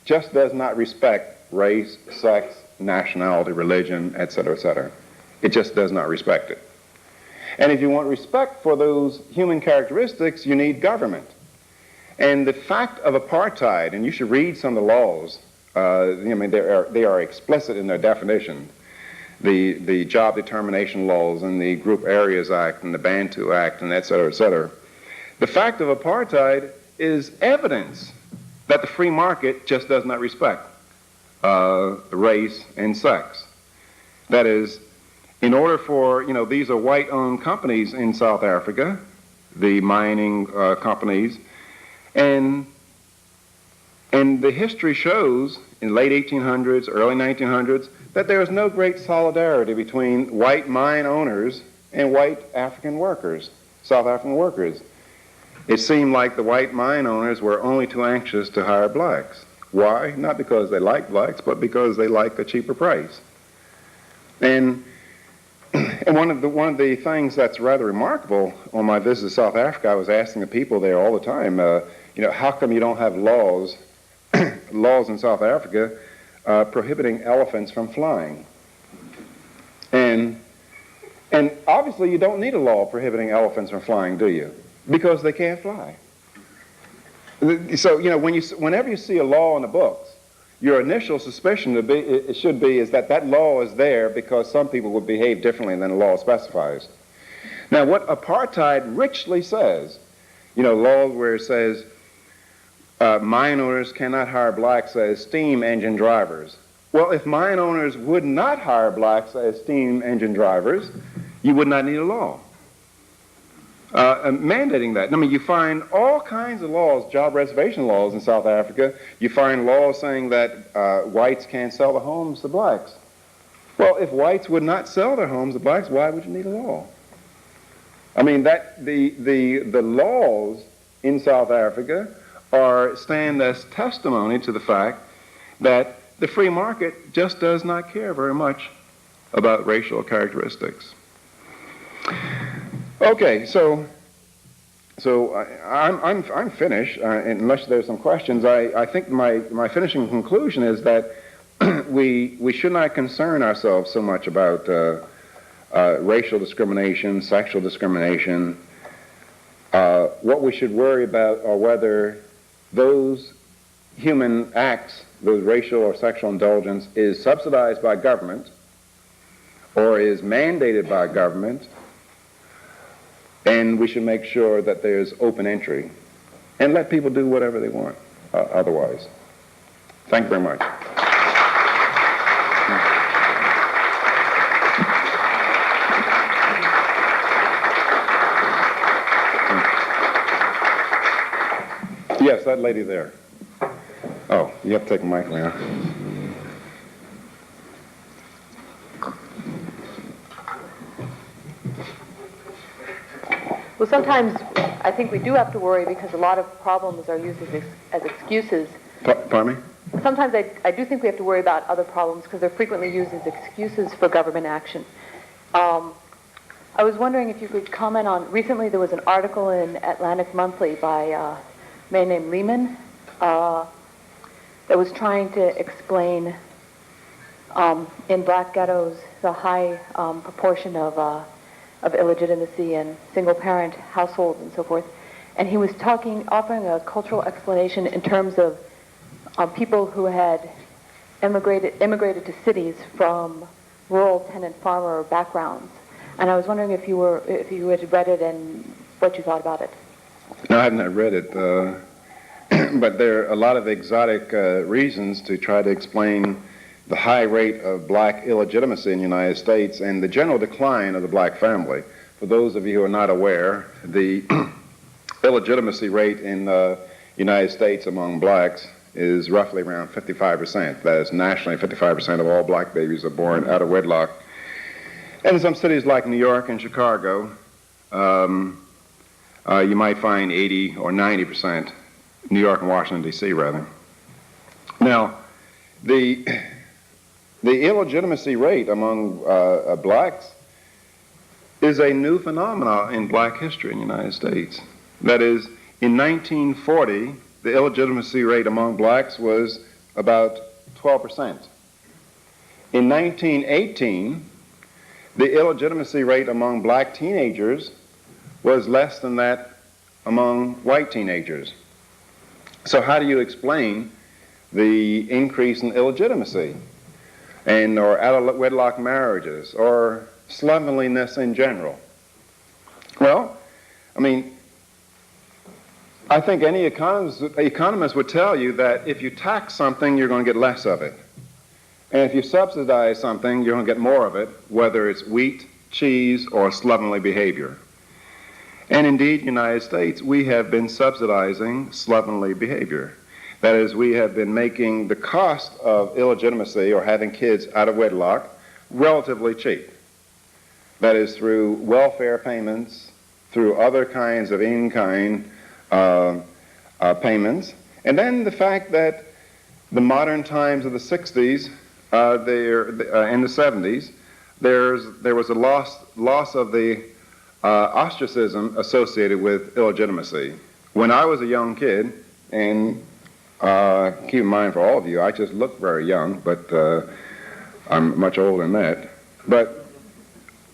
just does not respect race, sex, nationality, religion, et cetera, et cetera. It just does not respect it. And if you want respect for those human characteristics, you need government. And the fact of apartheid, and you should read some of the laws, they are explicit in their definition. The Job Determination Laws and the Group Areas Act and the Bantu Act and et cetera, et cetera. The fact of apartheid is evidence that the free market just does not respect race and sex. That is, in order for, these are white-owned companies in South Africa, the mining companies, and the history shows in late 1800s, early 1900s, that there is no great solidarity between white mine owners and white African workers, South African workers. It seemed like the white mine owners were only too anxious to hire blacks. Why? Not because they like blacks, but because they like a cheaper price. And one of the things that's rather remarkable on my visit to South Africa, I was asking the people there all the time, how come you don't have laws in South Africa prohibiting elephants from flying? And obviously you don't need a law prohibiting elephants from flying, do you? Because they can't fly. So, whenever you see a law in the books, your initial suspicion should be that that law is there because some people would behave differently than the law specifies. Now, what apartheid richly says, laws where it says mine owners cannot hire blacks as steam engine drivers. Well, if mine owners would not hire blacks as steam engine drivers, you would not need a law mandating that. You find all kinds of laws, job reservation laws in South Africa. You find laws saying that whites can't sell their homes to blacks. Well, if whites would not sell their homes to blacks, why would you need a law? The laws in South Africa stand as testimony to the fact that the free market just does not care very much about racial characteristics. Okay, so I'm finished. Unless there's some questions, I think my finishing conclusion is that we should not concern ourselves so much about racial discrimination, sexual discrimination. What we should worry about are whether those human acts, those racial or sexual indulgence, is subsidized by government or is mandated by government. And we should make sure that there's open entry and let people do whatever they want otherwise. Thank you very much. Yes, that lady there. Oh, you have to take a mic around. Well, sometimes I think we do have to worry because a lot of problems are used as excuses. Pardon me? Sometimes I do think we have to worry about other problems because they're frequently used as excuses for government action. I was wondering if you could comment on, recently there was an article in Atlantic Monthly by a man named Lehman that was trying to explain in black ghettos the high proportion of illegitimacy and single-parent households and so forth. And he was offering a cultural explanation in terms of people who had immigrated to cities from rural tenant farmer backgrounds. And I was wondering if you had read it and what you thought about it. No, I have not read it, but there are a lot of exotic reasons to try to explain the high rate of black illegitimacy in the United States and the general decline of the black family. For those of you who are not aware, the illegitimacy rate in the United States among blacks is roughly around 55%. That is, nationally, 55% of all black babies are born out of wedlock. And in some cities like New York and Chicago, you might find 80 or 90%, New York and Washington, D.C., rather. Now, the illegitimacy rate among blacks is a new phenomenon in black history in the United States. That is, in 1940, the illegitimacy rate among blacks was about 12%. In 1918, the illegitimacy rate among black teenagers was less than that among white teenagers. So how do you explain the increase in illegitimacy and or out-of-wedlock marriages or slovenliness in general? Well, I mean, I think any economist would tell you that if you tax something, you're going to get less of it. And if you subsidize something, you're going to get more of it, whether it's wheat, cheese, or slovenly behavior. And indeed, in the United States, we have been subsidizing slovenly behavior. That is, we have been making the cost of illegitimacy or having kids out of wedlock relatively cheap. That is, through welfare payments, through other kinds of in-kind payments. And then the fact that the modern times of the 60s and the 70s, there was a loss of the ostracism associated with illegitimacy. When I was a young kid, and keep in mind for all of you, I just look very young, but I'm much older than that. But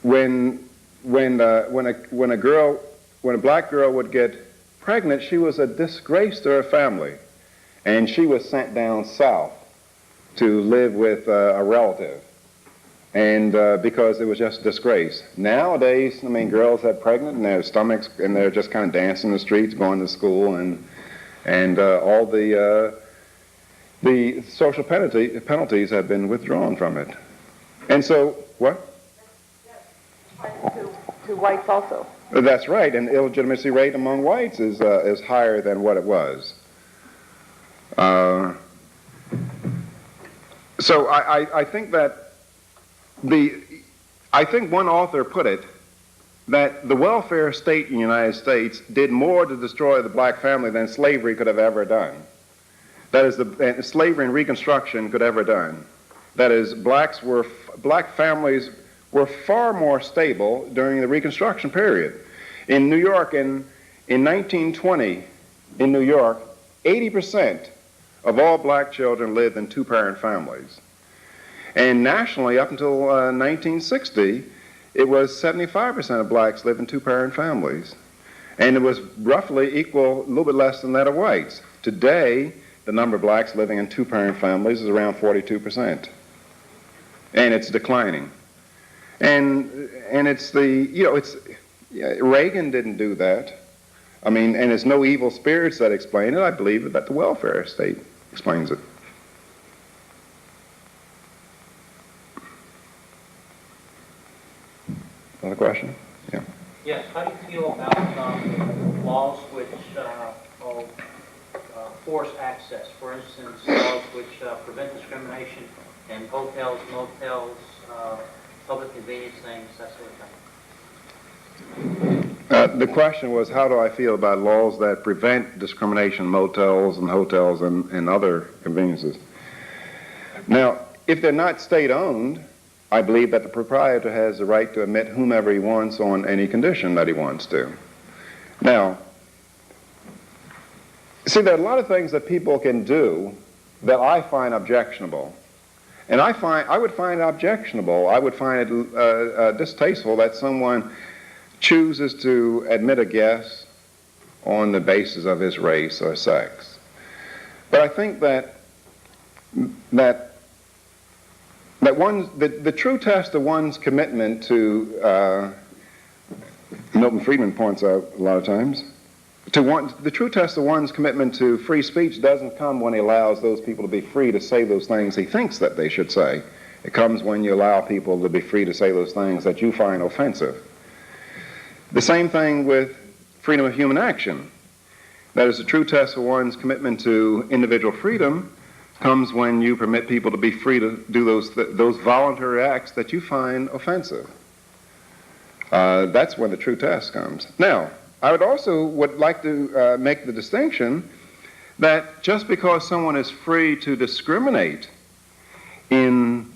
when a black girl would get pregnant, she was a disgrace to her family, and she was sent down south to live with a relative, and because it was just a disgrace. Nowadays, I mean, girls get pregnant and their stomachs, and they're just kind of dancing in the streets, going to school, and all the social penalties have been withdrawn from it. And so, what? To whites also. That's right, and the illegitimacy rate among whites is higher than what it was. So I think that I think one author put it that the welfare state in the United States did more to destroy the black family than slavery could have ever done. That is, slavery and Reconstruction could ever done. That is, black families were far more stable during the Reconstruction period. In New York, in 1920, in New York, 80% of all black children lived in two-parent families. And nationally, up until 1960, it was 75% of blacks lived in two-parent families. And it was roughly equal, a little bit less than that of whites. Today, the number of blacks living in two-parent families is around 42%. And it's declining. And it's Reagan didn't do that. I mean, and it's no evil spirits that explain it. I believe that the welfare state explains it. Another question? Yeah. Yes. How do you feel about laws which force access? For instance, laws which prevent discrimination in hotels, motels, public convenience things, that sort of thing. The question was, how do I feel about laws that prevent discrimination in motels and hotels and other conveniences? Now, if they're not state-owned, I believe that the proprietor has the right to admit whomever he wants on any condition that he wants to. Now, see, there are a lot of things that people can do that I find objectionable. And I would find it objectionable, I would find it distasteful that someone chooses to admit a guest on the basis of his race or sex. But I think that the true test of one's commitment to, Milton Friedman points out a lot of times, the true test of one's commitment to free speech doesn't come when he allows those people to be free to say those things he thinks that they should say. It comes when you allow people to be free to say those things that you find offensive. The same thing with freedom of human action. That is, the true test of one's commitment to individual freedom comes when you permit people to be free to do those voluntary acts that you find offensive. That's when the true test comes. Now, I would like to make the distinction that just because someone is free to discriminate in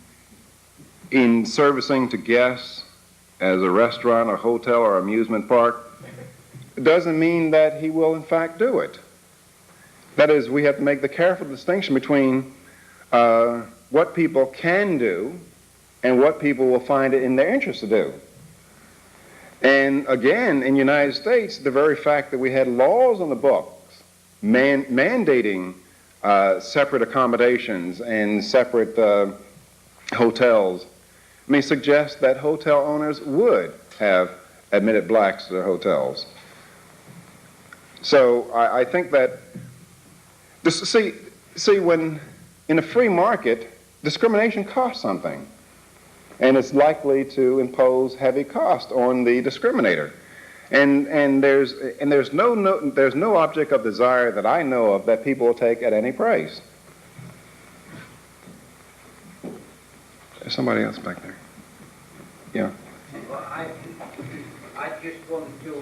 servicing to guests as a restaurant or hotel or amusement park doesn't mean that he will in fact do it. That is, we have to make the careful distinction between what people can do and what people will find it in their interest to do. And again, in the United States, the very fact that we had laws on the books mandating separate accommodations and separate hotels, I mean, suggests that hotel owners would have admitted blacks to their hotels. So I think that, see, when in a free market, discrimination costs something, and it's likely to impose heavy cost on the discriminator. And there's no object of desire that I know of that people will take at any price. There's somebody else back there. Yeah. Well, I just want to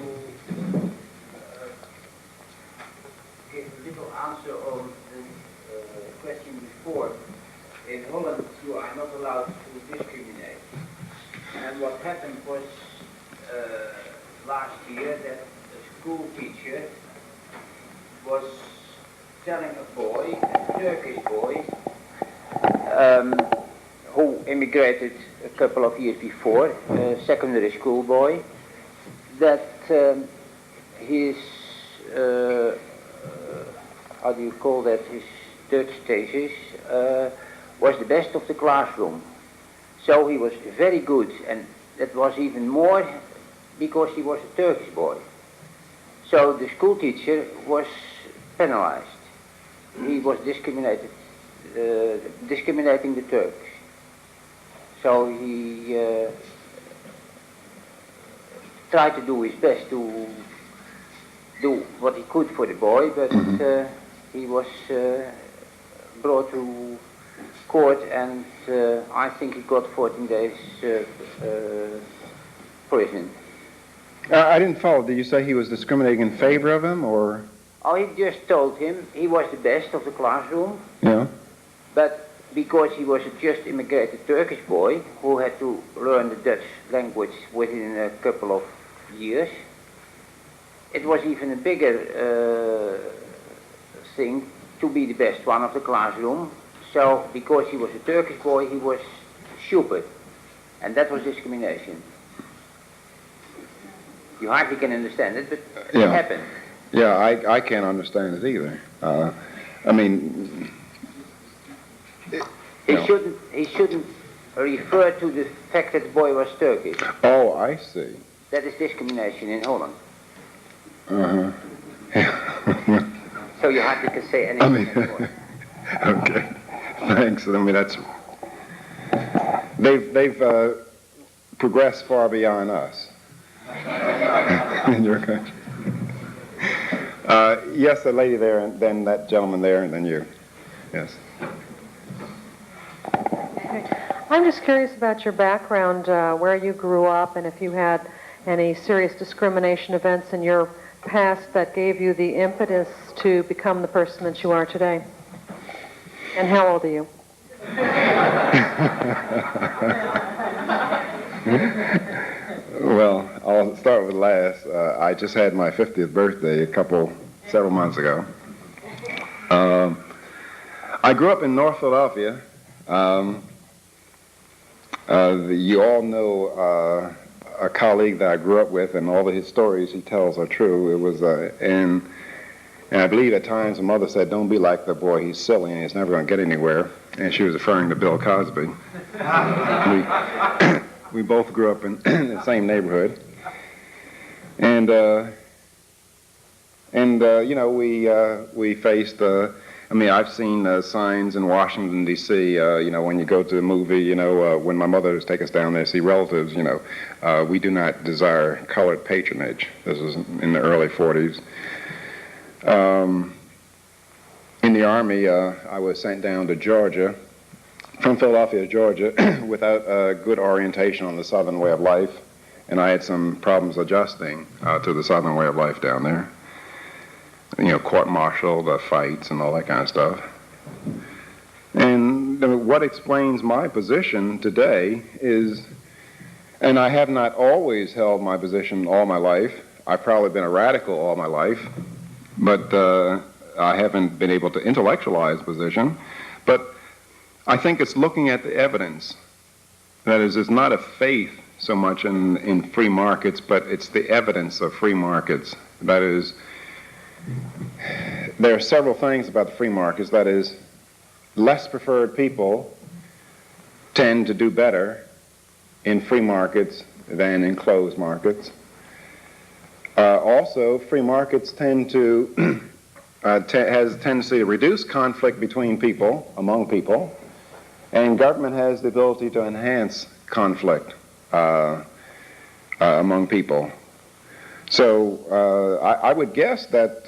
give a little answer on the question before. In Holland, you are not allowed to discriminate. And what happened was last year that a school teacher was telling a boy, a Turkish boy, who immigrated a couple of years before, a secondary school boy, that his, how do you call that, his Dutch thesis was the best of the classroom. So he was very good, and that was even more because he was a Turkish boy. So the school teacher was penalized. He was discriminating the Turks. So he tried to do his best to do what he could for the boy, but he was brought to court, and I think he got 14 days prison. I didn't follow. Did you say he was discriminating in favor of him, or? Oh, he just told him he was the best of the classroom. Yeah. But because he was a just immigrated Turkish boy who had to learn the Dutch language within a couple of years, it was even a bigger thing to be the best one of the classroom. So because he was a Turkish boy, he was stupid, and that was discrimination. You hardly can understand it, but it happened. Yeah, I can't understand it either. I mean, he shouldn't refer to the fact that the boy was Turkish. Oh, I see. That is discrimination in Holland. Uh-huh. So you hardly can say anything anymore. Okay. Thanks. I mean, they've progressed far beyond us in your country. Yes, the lady there, and then that gentleman there, and then you. Yes. I'm just curious about your background, where you grew up, and if you had any serious discrimination events in your past that gave you the impetus to become the person that you are today. And how old are you? Well, I'll start with last. I just had my 50th birthday several months ago. I grew up in North Philadelphia. You all know a colleague that I grew up with, and all of his stories he tells are true. It was, and I believe at times the mother said, "Don't be like the boy, he's silly and he's never going to get anywhere." And she was referring to Bill Cosby. We both grew up in the same neighborhood. And you know, we faced, I mean, I've seen signs in Washington, D.C., you know, when you go to a movie, you know, when my mother would take us down there to see relatives, you know, we do not desire colored patronage. This was in the early 40s. In the Army, I was sent down to Georgia, from Philadelphia, Georgia, without a good orientation on the Southern way of life, and I had some problems adjusting to the Southern way of life down there. You know, court-martial, the fights, and all that kind of stuff. And what explains my position today is, and I have not always held my position all my life. I've probably been a radical all my life, but I haven't been able to intellectualize position. But I think it's looking at the evidence That is, it's not a faith so much in free markets, but it's the evidence of free markets. That is, there are several things about the free markets. That is, less preferred people tend to do better in free markets than in closed markets. Also, free markets tend to has a tendency to reduce conflict between people, among people, and government has the ability to enhance conflict among people. So I would guess that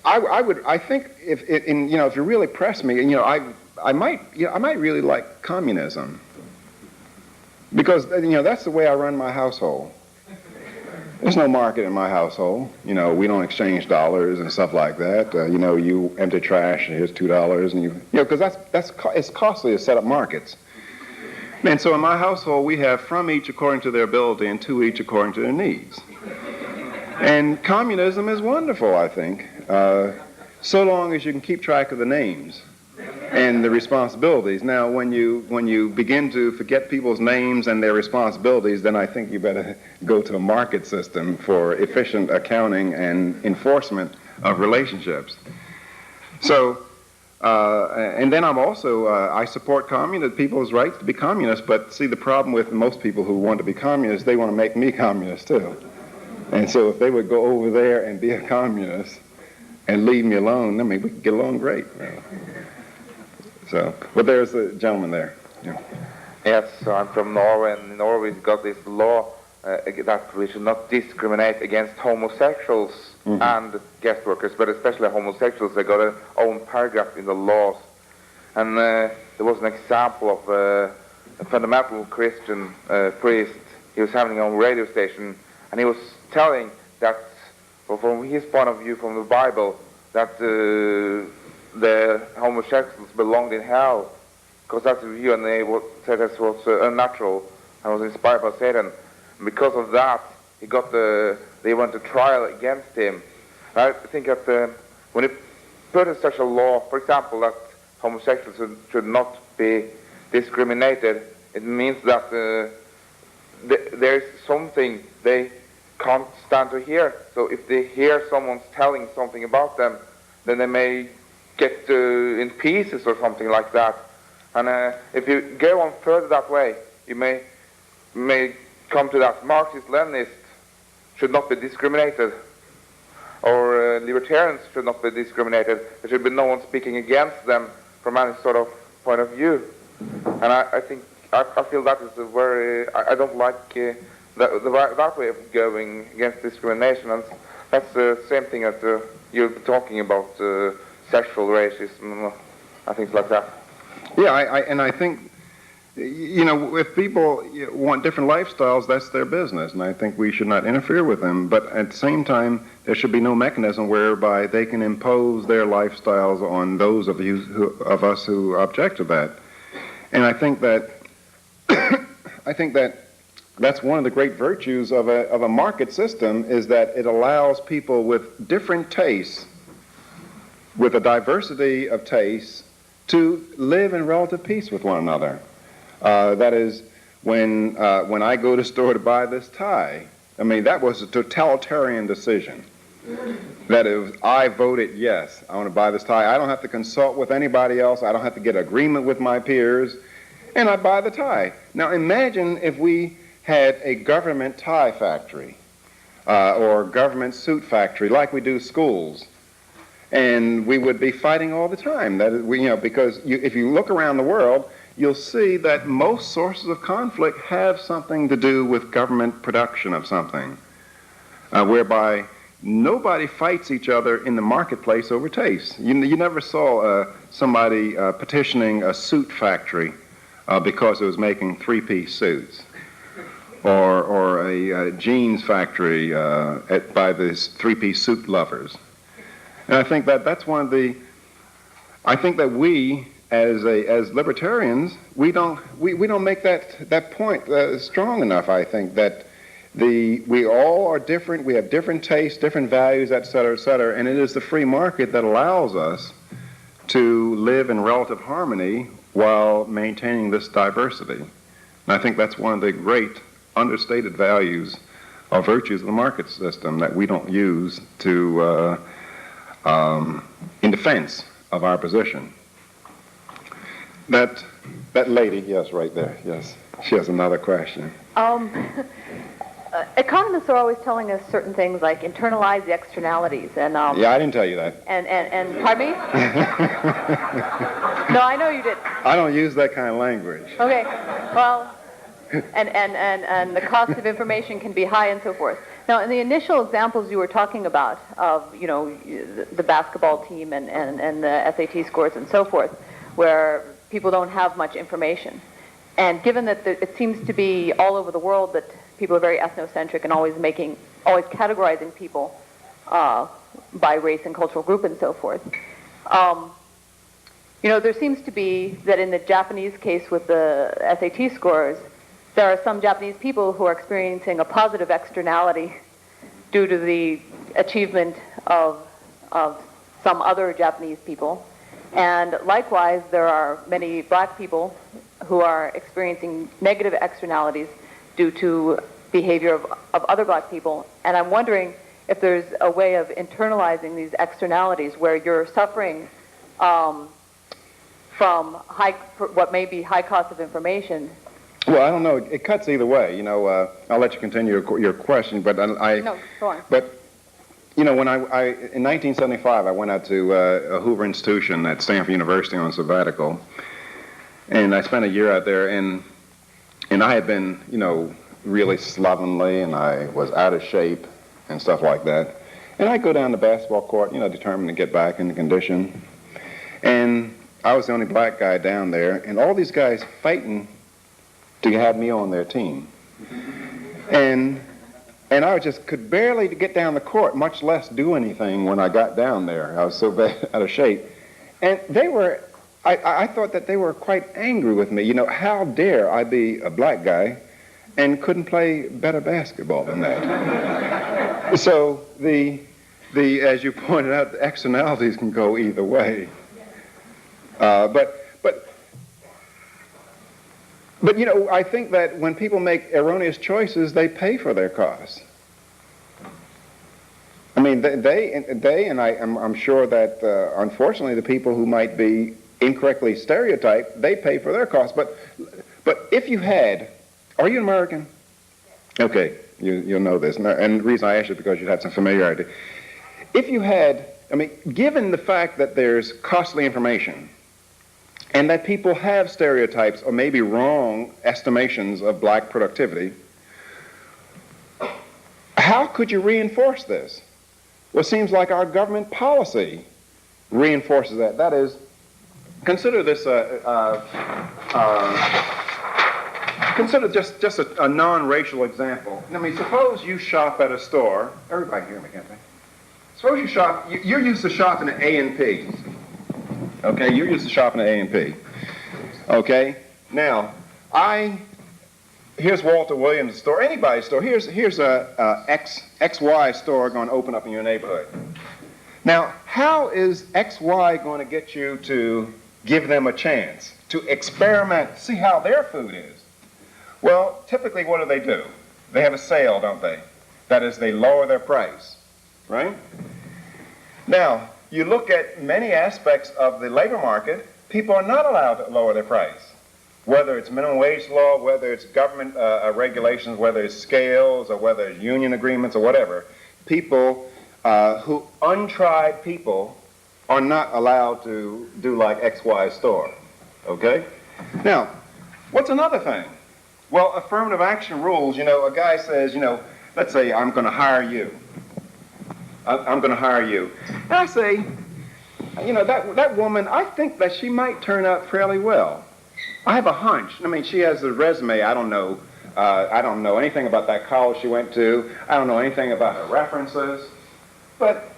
I think if you really press me, I might really like communism, because that's the way I run my household. There's no market in my household. We don't exchange dollars and stuff like that. You empty trash and here's $2, and because it's costly to set up markets. And so in my household, we have from each according to their ability and to each according to their needs. And communism is wonderful, I think, so long as you can keep track of the names and the responsibilities. Now, when you begin to forget people's names and their responsibilities, then I think you better go to a market system for efficient accounting and enforcement of relationships. So, and then I'm also, I support people's rights to be communists, but see, the problem with most people who want to be communists, they want to make me communist too. And so if they would go over there and be a communist and leave me alone, I mean, we could get along great. So, but there's a gentleman there. Yeah. Yes, so I'm from Norway, and in Norway we've got this law that we should not discriminate against homosexuals and guest workers, but especially homosexuals. They got their own paragraph in the laws. And there was an example of a fundamental Christian priest. He was having his own radio station, and he was telling that, well, from his point of view, from the Bible, that the homosexuals belonged in hell, because that's the view, and they said this was unnatural and was inspired by Satan. And because of that, they went to trial against him. And I think that when you put in such a law, for example, that homosexuals should not be discriminated, it means that there is something they can't stand to hear. So if they hear someone telling something about them, then they may get in pieces or something like that. And if you go on further that way, you may come to that Marxist-Leninist should not be discriminated, or libertarians should not be discriminated. There should be no one speaking against them from any sort of point of view. And I feel that is a very, I don't like that way of going against discrimination. And that's the same thing that you're talking about, sexual racism and things like that. Yeah, I think, if people want different lifestyles, that's their business, and I think we should not interfere with them. But at the same time, there should be no mechanism whereby they can impose their lifestyles on those of us who object to that. And I think that that's one of the great virtues of a market system, is that it allows people with different tastes, with a diversity of tastes, to live in relative peace with one another. That is, when I go to the store to buy this tie, I mean, that was a totalitarian decision. That is, I voted yes, I want to buy this tie. I don't have to consult with anybody else. I don't have to get agreement with my peers, and I buy the tie. Now imagine if we had a government tie factory or government suit factory like we do schools. And we would be fighting all the time. That is, because if you look around the world, you'll see that most sources of conflict have something to do with government production of something, whereby nobody fights each other in the marketplace over taste. You never saw somebody petitioning a suit factory because it was making three-piece suits, or a jeans factory by these three-piece suit lovers. And I think that's one of the. I think that we, as libertarians, we don't make that point strong enough. I think that we all are different. We have different tastes, different values, et cetera, and it is the free market that allows us to live in relative harmony while maintaining this diversity. And I think that's one of the great understated values or virtues of the market system that we don't use to in defense of our position. That lady, yes, right there, yes. She has another question. Economists are always telling us certain things like internalize the externalities and Yeah, I didn't tell you that. and pardon me? No, I know you did. I don't use that kind of language. Okay. Well, and the cost of information can be high and so forth. Now, in the initial examples you were talking about of, you know, the basketball team and the SAT scores and so forth, where people don't have much information. And given that it seems to be all over the world that people are very ethnocentric and always categorizing people by race and cultural group and so forth, you know, there seems to be that in the Japanese case with the SAT scores, there are some Japanese people who are experiencing a positive externality due to the achievement of some other Japanese people. And likewise, there are many black people who are experiencing negative externalities due to behavior of other black people. And I'm wondering if there's a way of internalizing these externalities where you're suffering from what may be high cost of information. Well, I don't know. It cuts either way. You know, I'll let you continue your question, but No, go on. But you know, when I in 1975, I went out to a Hoover institution at Stanford University on sabbatical, and I spent a year out there, and I had been, you know, really slovenly, and I was out of shape and stuff like that. And I go down the basketball court, you know, determined to get back into condition, and I was the only black guy down there, and all these guys fighting to have me on their team. And I just could barely get down the court, much less do anything when I got down there. I was so bad out of shape. And they were, I thought that they were quite angry with me. You know, how dare I be a black guy and couldn't play better basketball than that? So as you pointed out, the externalities can go either way. But you know, I think that when people make erroneous choices, they pay for their costs. I mean, I'm sure that unfortunately the people who might be incorrectly stereotyped, they pay for their costs. But if you had, are you an American? Okay, you'll know this. And the reason I asked you is because you'd have some familiarity. If you had, I mean, given the fact that there's costly information, and that people have stereotypes or maybe wrong estimations of black productivity, how could you reinforce this? Well, it seems like our government policy reinforces that. That is, consider this consider just a non-racial example. I mean, suppose you shop at a store. Everybody hear me, can't they? Suppose you shop, you're used to shopping at A&P. Okay, you're used to shopping at A&P. Okay, now, here's Walter Williams' store, anybody's store. Here's a XY store going to open up in your neighborhood. Now, how is XY going to get you to give them a chance to experiment, see how their food is? Well, typically what do? They have a sale, don't they? That is, they lower their price, right? Now, you look at many aspects of the labor market, people are not allowed to lower their price. Whether it's minimum wage law, whether it's government regulations, whether it's scales, or whether it's union agreements, or whatever, people untried people are not allowed to do like XY store, okay? Now, what's another thing? Well, affirmative action rules, you know, a guy says, you know, let's say I'm going to hire you. I'm going to hire you. And I say, you know, that woman, I think that she might turn out fairly well. I have a hunch. I mean, she has a resume. I don't know anything about that college she went to. I don't know anything about her references. But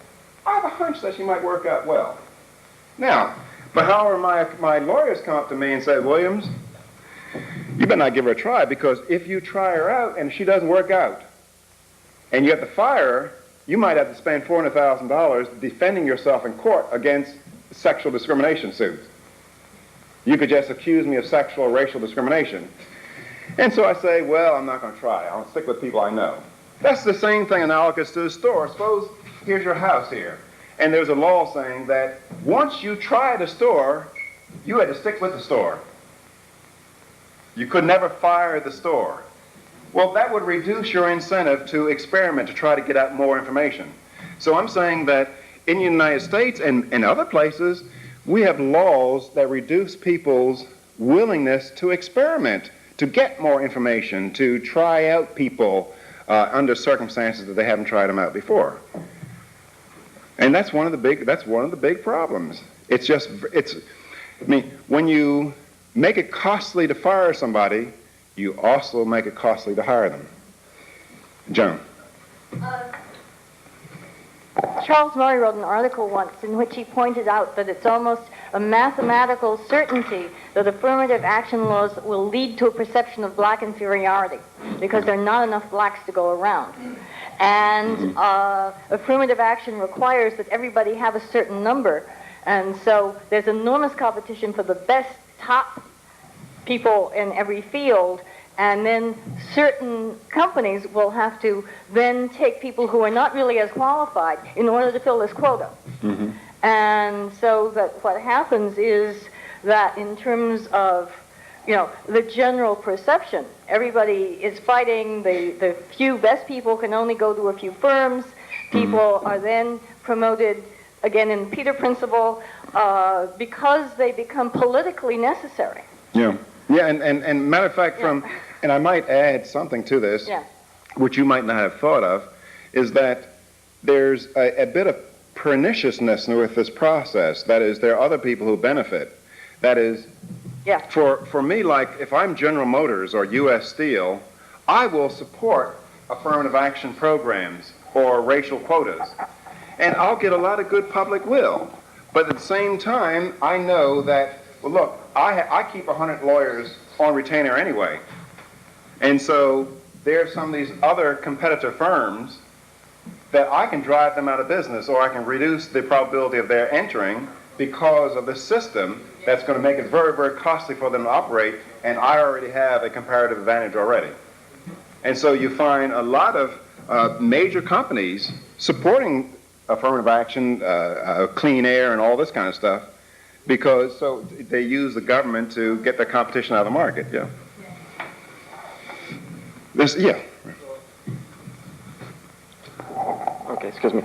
I have a hunch that she might work out well. Now, but however, my lawyers come up to me and say, Williams, you better not give her a try, because if you try her out and she doesn't work out and you have to fire her, you might have to spend $400,000 defending yourself in court against sexual discrimination suits. You could just accuse me of sexual or racial discrimination. And so I say, well, I'm not going to try. I'll stick with people I know. That's the same thing analogous to the store. Suppose here's your house here, and there's a law saying that once you tried a store, you had to stick with the store. You could never fire the store. Well, that would reduce your incentive to experiment, to try to get out more information. So I'm saying that in the United States and in other places, we have laws that reduce people's willingness to experiment, to get more information, to try out people under circumstances that they haven't tried them out before. And that's one of the big problems. I mean, when you make it costly to fire somebody, you also make it costly to hire them. Joan. Charles Murray wrote an article once in which he pointed out that it's almost a mathematical certainty that affirmative action laws will lead to a perception of black inferiority because there are not enough blacks to go around. And affirmative action requires that everybody have a certain number. And so there's enormous competition for the best top people in every field. And then certain companies will have to then take people who are not really as qualified in order to fill this quota. Mm-hmm. And so that what happens is that in terms of, the general perception, everybody is fighting, the few best people can only go to a few firms. People are then promoted, again in Peter principle, because they become politically necessary. Yeah. Yeah, and matter of fact, and I might add something to this, which you might not have thought of, is that there's a bit of perniciousness with this process. That is, there are other people who benefit. That is, for me, like if I'm General Motors or U.S. Steel, I will support affirmative action programs or racial quotas, and I'll get a lot of good public will. But at the same time, I know that, well, look, I keep 100 lawyers on retainer anyway. And so there's some of these other competitor firms that I can drive them out of business, or I can reduce the probability of their entering because of the system that's going to make it very, very costly for them to operate, and I already have a comparative advantage already. And so you find a lot of major companies supporting affirmative action, clean air, and all this kind of stuff, because so they use the government to get their competition out of the market. Yeah. Okay, excuse me.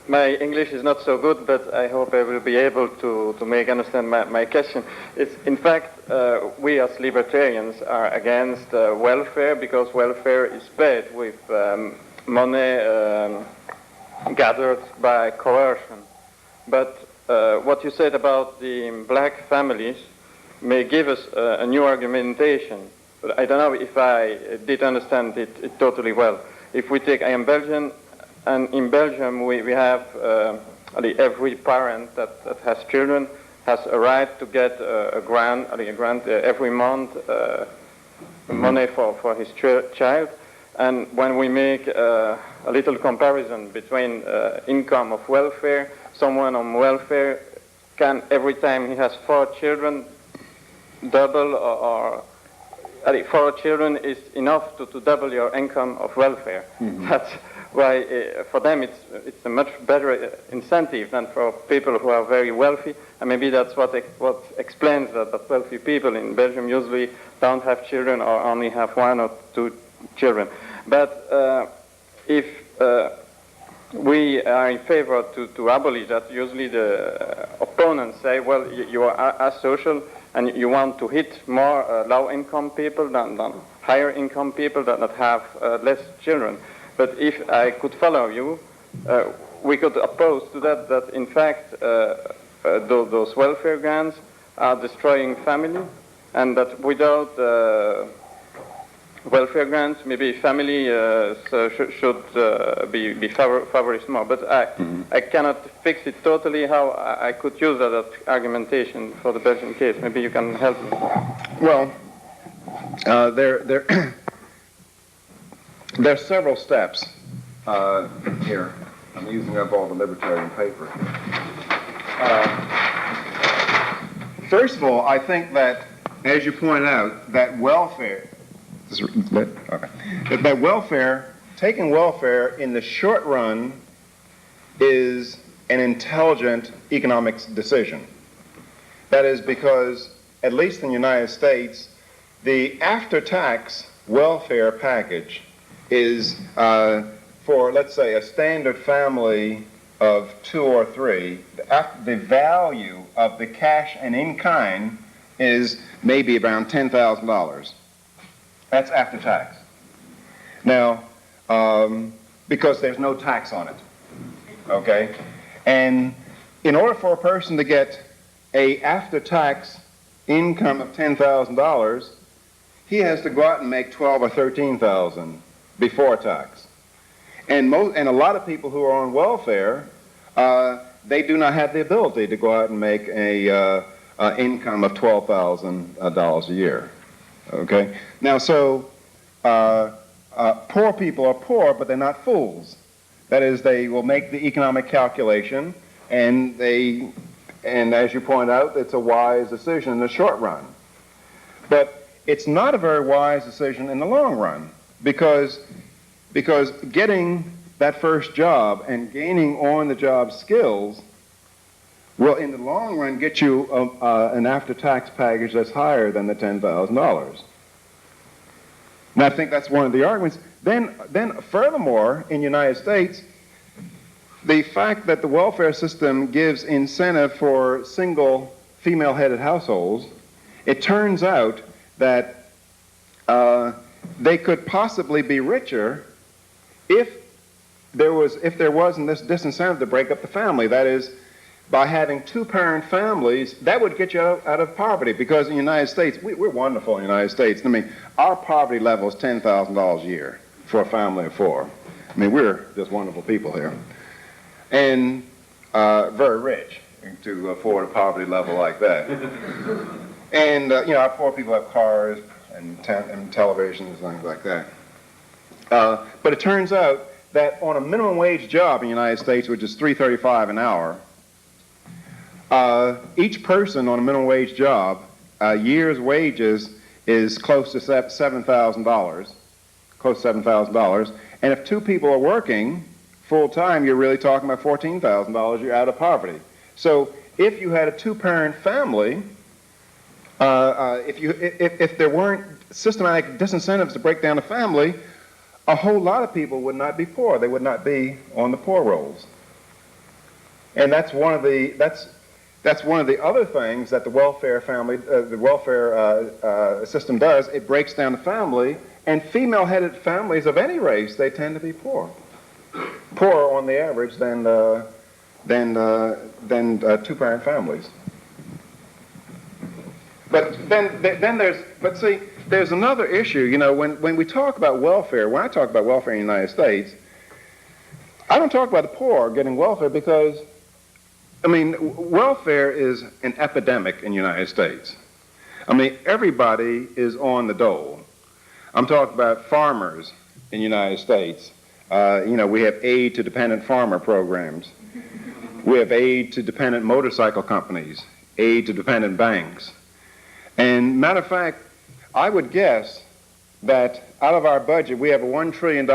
My English is not so good, but I hope I will be able to make understand my question. It's, in fact, we as libertarians are against welfare because welfare is paid with money gathered by coercion. But what you said about the black families may give us a new argumentation. But I don't know if I did understand it totally well. If we take, I am Belgian, and in Belgium we have every parent that has children has a right to get a grant every month, money for his child. And when we make a little comparison between income of welfare, someone on welfare can, every time he has 4 children, double or 4 children is enough to double your income of welfare. Mm-hmm. That's why for them it's a much better incentive than for people who are very wealthy, and maybe that's what explains that wealthy people in Belgium usually don't have children or only have 1 or 2 children. But if we are in favor to abolish that, usually the opponents say, well, you are asocial and you want to hit more low-income people than higher-income people that have less children. But if I could follow you, we could oppose to that in fact those welfare grants are destroying family, and that without welfare grants, maybe family should be favored more. But I cannot fix it totally how I could use that argumentation for the Belgian case. Maybe you can help me. Well, there are several steps here. I'm using up all the libertarian paper. First of all, I think that, as you pointed out, that welfare, that welfare, taking welfare in the short run is an intelligent economic decision. That is because, at least in the United States, the after-tax welfare package is for, let's say, a standard family of 2 or 3, the value of the cash and in-kind is maybe around $10,000. That's after tax. Now, because there's no tax on it, okay? And in order for a person to get a after-tax income of $10,000, he has to go out and make $12,000 or $13,000 before tax. And a lot of people who are on welfare, they do not have the ability to go out and make a income of $12,000 a year. Okay. Now, so poor people are poor, but they're not fools. That is, they will make the economic calculation, and as you point out, it's a wise decision in the short run. But it's not a very wise decision in the long run, because getting that first job and gaining on-the-job skills will, in the long run, get you an after-tax package that's higher than the $10,000. And I think that's one of the arguments. Then furthermore, in the United States, the fact that the welfare system gives incentive for single female-headed households, it turns out that they could possibly be richer if there wasn't this disincentive to break up the family. That is, by having 2-parent families, that would get you out of poverty, because in the United States, we're wonderful in the United States. I mean, our poverty level is $10,000 a year for a family of 4. I mean, we're just wonderful people here. And very rich to afford a poverty level like that. And, our poor people have cars and televisions and things like that. But it turns out that on a minimum wage job in the United States, which is $3.35 an hour, each person on a minimum wage job, a year's wages is close to $7,000, close to $7,000. And if 2 people are working full-time, you're really talking about $14,000. You're out of poverty. So if you had a 2-parent family, if there weren't systematic disincentives to break down a family, a whole lot of people would not be poor. They would not be on the poor rolls. And that's one of the other things that the welfare system does. It breaks down the family, and female-headed families of any race, they tend to be poor. Poorer on the average than 2-parent families. But there's another issue. When we talk about welfare, when I talk about welfare in the United States, I don't talk about the poor getting welfare because, welfare is an epidemic in the United States. Everybody is on the dole. I'm talking about farmers in the United States. We have aid to dependent farmer programs. We have aid to dependent motorcycle companies, aid to dependent banks. And matter of fact, I would guess that out of our budget, we have a $1 trillion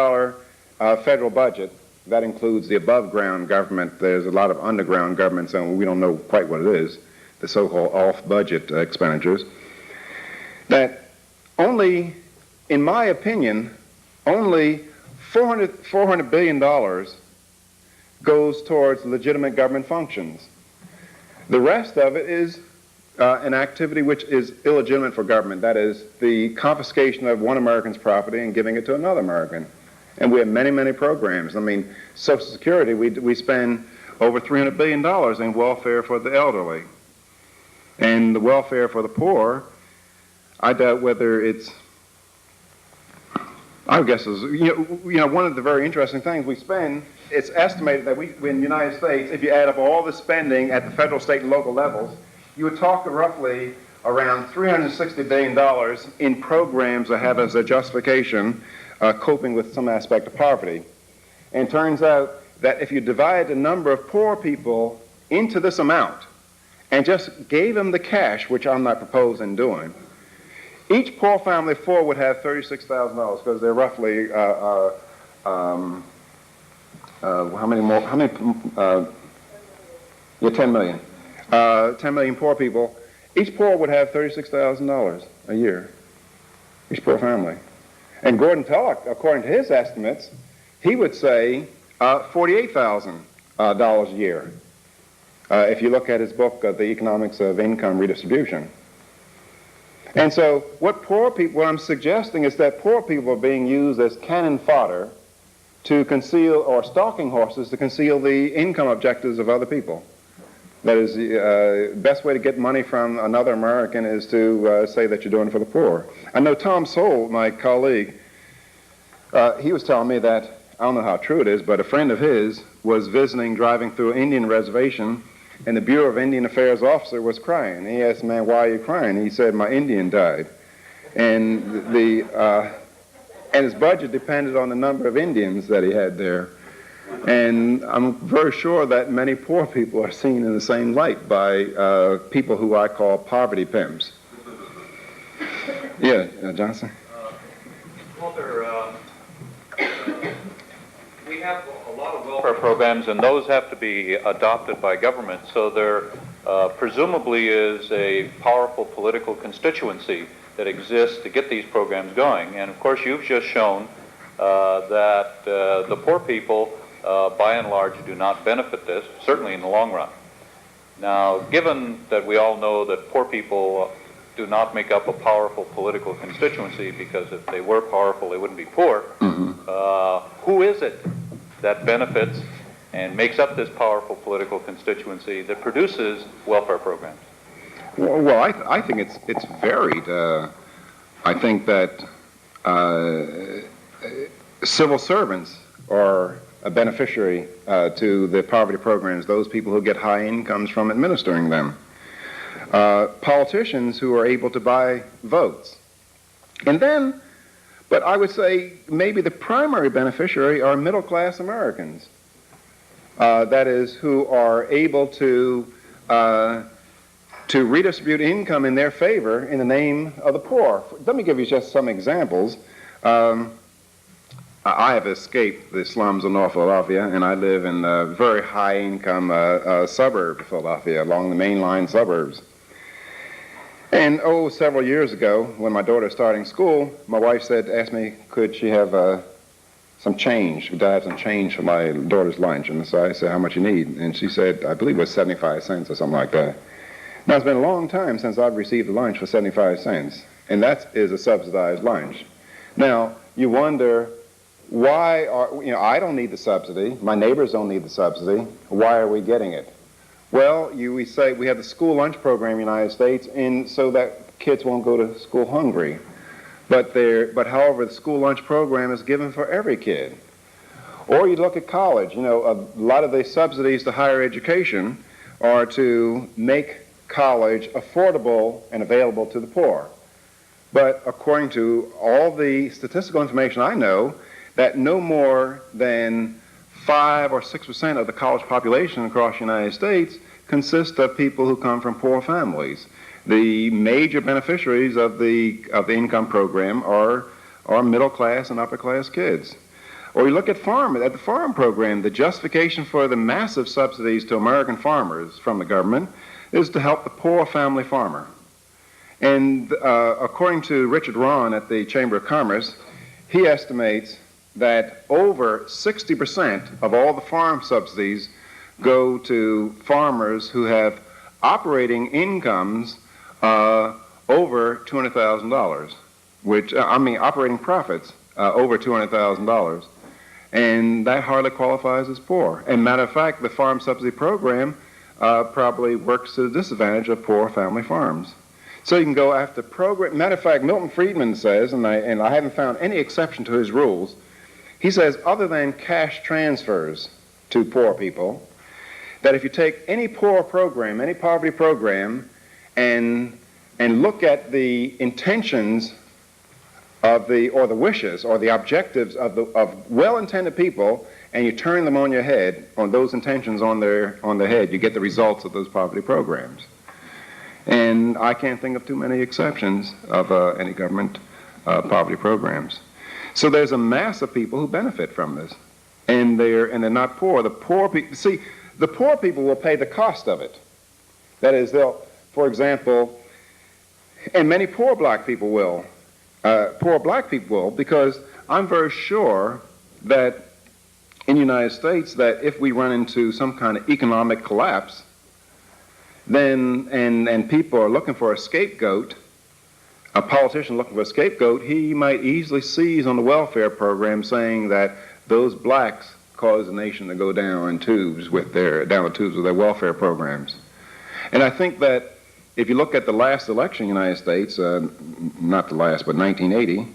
federal budget. That includes the above-ground government. There's a lot of underground government, so we don't know quite what it is, the so-called off-budget expenditures. That only, in my opinion, only $400 billion goes towards legitimate government functions. The rest of it is an activity which is illegitimate for government. That is the confiscation of one American's property and giving it to another American. And we have many, many programs. Social Security, we spend over $300 billion in welfare for the elderly. And the welfare for the poor, I doubt whether it's, I guess, is, one of the very interesting things we spend, it's estimated that in the United States, if you add up all the spending at the federal, state, and local levels, you would talk roughly around $360 billion in programs that have as a justification coping with some aspect of poverty. And it turns out that if you divide the number of poor people into this amount and just gave them the cash, which I'm not proposing doing, each poor family of four would have $36,000 because they're roughly, how many more? How many? Yeah, 10 million. 10 million poor people. Each poor would have $36,000 a year. Each poor family. And Gordon Tullock, according to his estimates, he would say $48,000 a year. If you look at his book, The Economics of Income Redistribution. And so what I'm suggesting is that poor people are being used as cannon fodder to conceal, or stalking horses to conceal the income objectives of other people. That is, the best way to get money from another American is to say that you're doing it for the poor. I know Tom Sowell, my colleague, he was telling me that, I don't know how true it is, but a friend of his was visiting, driving through an Indian reservation, and the Bureau of Indian Affairs officer was crying. He asked the man, "Why are you crying?" He said, "My Indian died." And his budget depended on the number of Indians that he had there. And I'm very sure that many poor people are seen in the same light by people who I call poverty pimps. Yeah, Johnson? Walter, we have a lot of welfare programs, and those have to be adopted by government, so there presumably is a powerful political constituency that exists to get these programs going. And of course, you've just shown that the poor people, by and large, do not benefit this, certainly in the long run. Now, given that we all know that poor people do not make up a powerful political constituency, because if they were powerful, they wouldn't be poor, who is it that benefits and makes up this powerful political constituency that produces welfare programs? Well, I think it's varied. I think that civil servants are a beneficiary to the poverty programs, those people who get high incomes from administering them. Politicians who are able to buy votes. And then, but I would say maybe the primary beneficiary are middle-class Americans. That is, who are able to redistribute income in their favor in the name of the poor. Let me give you just some examples. I have escaped the slums of North Philadelphia, and I live in a very high-income suburb of Philadelphia, along the mainline suburbs. And several years ago, when my daughter was starting school, my wife asked me, could she have some change? Could I have some change for my daughter's lunch? And so I said, how much you need? And she said, I believe it was 75 cents or something like that. Now, it's been a long time since I've received a lunch for 75 cents, and that is a subsidized lunch. Now, you wonder, why I don't need the subsidy, my neighbors don't need the subsidy, why are we getting it? Well, we say we have the school lunch program in the United States, and so that kids won't go to school hungry. But however, the school lunch program is given for every kid. Or you look at college, a lot of the subsidies to higher education are to make college affordable and available to the poor. But according to all the statistical information I know, that no more than 5 or 6% of the college population across the United States consist of people who come from poor families. The major beneficiaries of the income program are middle class and upper class kids. Or you look at the farm program, the justification for the massive subsidies to American farmers from the government is to help the poor family farmer. And according to Richard Rahn at the Chamber of Commerce, he estimates that over 60% of all the farm subsidies go to farmers who have operating incomes over $200,000, operating profits over $200,000. And that hardly qualifies as poor. And matter of fact, the farm subsidy program probably works to the disadvantage of poor family farms. So you can go after program. Matter of fact, Milton Friedman says, and I haven't found any exception to his rules, he says, other than cash transfers to poor people, that if you take any poor program, any poverty program, and look at the intentions of the wishes or the objectives of well-intended people, and you turn them on your head, on those intentions on their head, you get the results of those poverty programs. And I can't think of too many exceptions of any government poverty programs. So there's a mass of people who benefit from this, and they're not poor. The poor people, see, the poor people will pay the cost of it. That is, they'll, for example, and many poor black people will. Because I'm very sure that in the United States that if we run into some kind of economic collapse, then and people are looking for a scapegoat, a politician looking for a scapegoat, he might easily seize on the welfare program, saying that those blacks caused the nation to go down the tubes with their welfare programs. And I think that if you look at the last election in the United States, not the last, but 1980,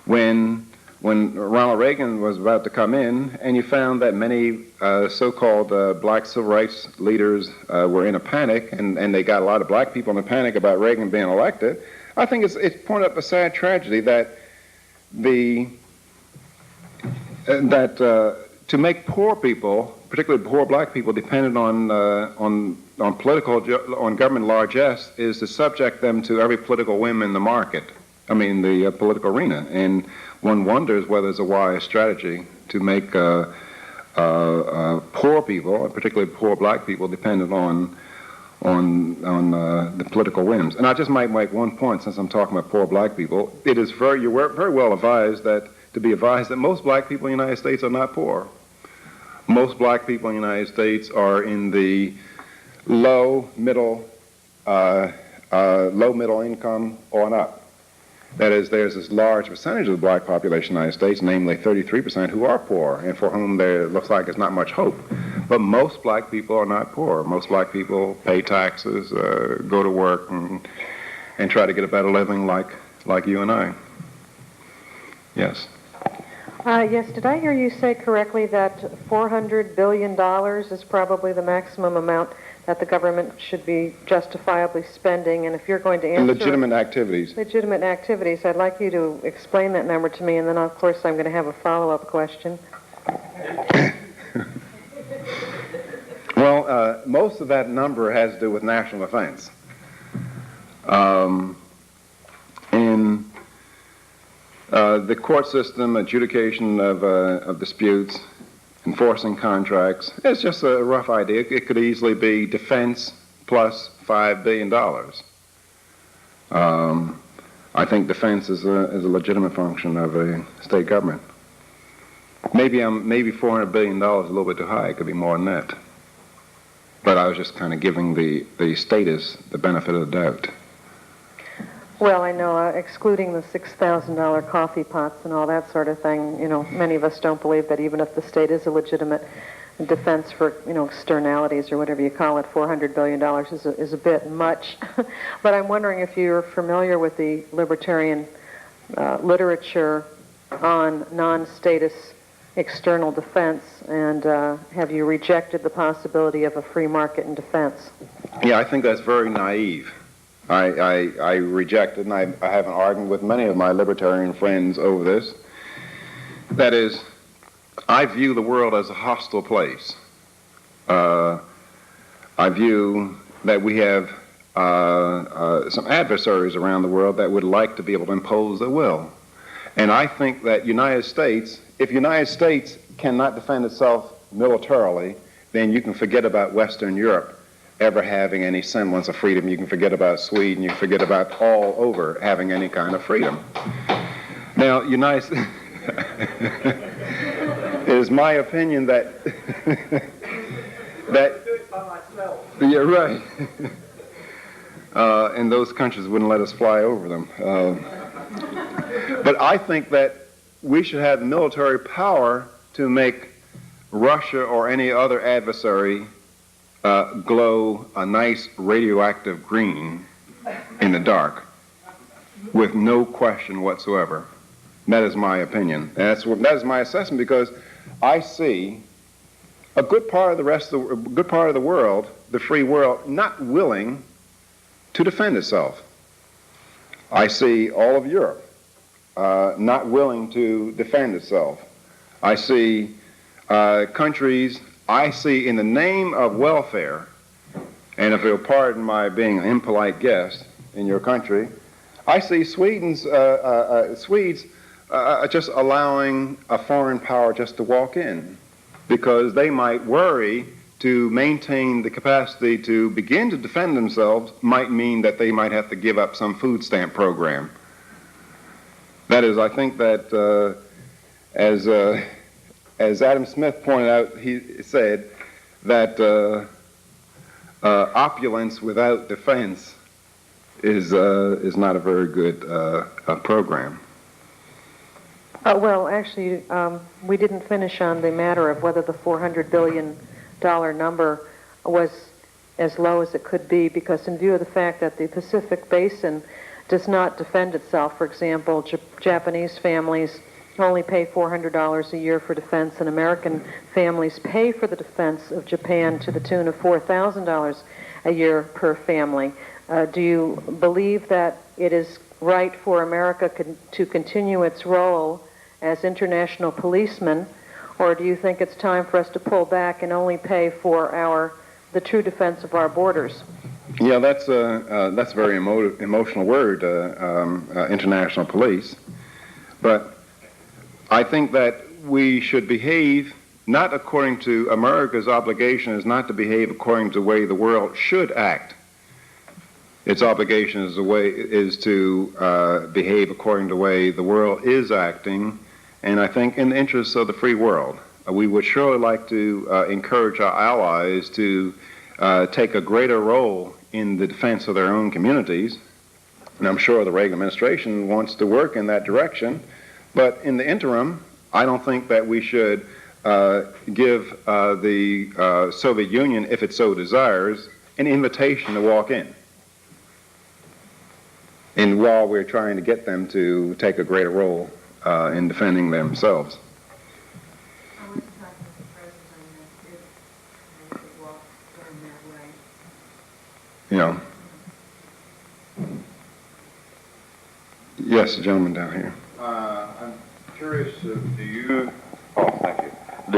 when Ronald Reagan was about to come in, and you found that many so-called black civil rights leaders were in a panic, and they got a lot of black people in a panic about Reagan being elected, I think it's pointed up a sad tragedy that to make poor people, particularly poor black people, dependent on government largesse is to subject them to every political whim in the market. I mean, the political arena. And one wonders whether it's a wise strategy to make poor people, particularly poor black people, dependent on the political whims. And I just might make one point, since I'm talking about poor black people. You're very well advised to be advised that most black people in the United States are not poor. Most black people in the United States are in the low middle income on up. That is, there's this large percentage of the black population in the United States, namely 33%, who are poor, and for whom there looks like it's not much hope. But most black people are not poor. Most black people pay taxes, go to work, and try to get a better living like you and I. Yes. Yes, did I hear you say correctly that $400 billion is probably the maximum amount that the government should be justifiably spending? And if you're going to answer... Legitimate activities. Legitimate activities. I'd like you to explain that number to me, and then, of course, I'm going to have a follow-up question. Well, most of that number has to do with national defense. The court system, adjudication of disputes, enforcing contracts, it's just a rough idea. It could easily be defense plus $5 billion. I think defense is a legitimate function of a state government. Maybe $400 billion is a little bit too high. It could be more than that. But I was just kind of giving the statists the benefit of the doubt. Well, I know, excluding the $6,000 coffee pots and all that sort of thing, many of us don't believe that even if the state is a legitimate defense for, externalities or whatever you call it, $400 billion is a bit much. But I'm wondering if you're familiar with the libertarian literature on non-status external defense, and have you rejected the possibility of a free market in defense? Yeah, I think that's very naive. I reject it, and I have an argument with many of my libertarian friends over this. That is, I view the world as a hostile place. I view that we have some adversaries around the world that would like to be able to impose their will. And I think that if United States cannot defend itself militarily, then you can forget about Western Europe ever having any semblance of freedom. You can forget about Sweden. You can forget about all over having any kind of freedom. Now, it is my opinion that yeah, right. And those countries wouldn't let us fly over them. But I think that we should have the military power to make Russia or any other adversary glow a nice radioactive green in the dark with no question whatsoever. That is my opinion. That is my assessment, because I see a good part of the world, the free world, not willing to defend itself. I see all of Europe not willing to defend itself. I see countries, I see in the name of welfare, and if you'll pardon my being an impolite guest in your country, I see Swedes just allowing a foreign power just to walk in, because they might worry to maintain the capacity to begin to defend themselves might mean that they might have to give up some food stamp program. That is, I think that as Adam Smith pointed out, he said that opulence without defense is not a very good program. Well, actually, we didn't finish on the matter of whether the $400 billion number was as low as it could be, because in view of the fact that the Pacific Basin does not defend itself, for example, Japanese families only pay $400 a year for defense, and American families pay for the defense of Japan to the tune of $4,000 a year per family. Do you believe that it is right for America to continue its role as international policemen, or do you think it's time for us to pull back and only pay for the true defense of our borders? Yeah, that's a very emotional word, international police. But I think that we should behave not according to America's obligation is not to behave according to the way the world should act. Its obligation is to behave according to the way the world is acting, and I think in the interests of the free world. We would surely like to encourage our allies to take a greater role in the defense of their own communities, and I'm sure the Reagan administration wants to work in that direction, but in the interim, I don't think that we should give the Soviet Union, if it so desires, an invitation to walk in. And while we're trying to get them to take a greater role in defending themselves. You know. Yes, the gentleman down here. I'm curious, do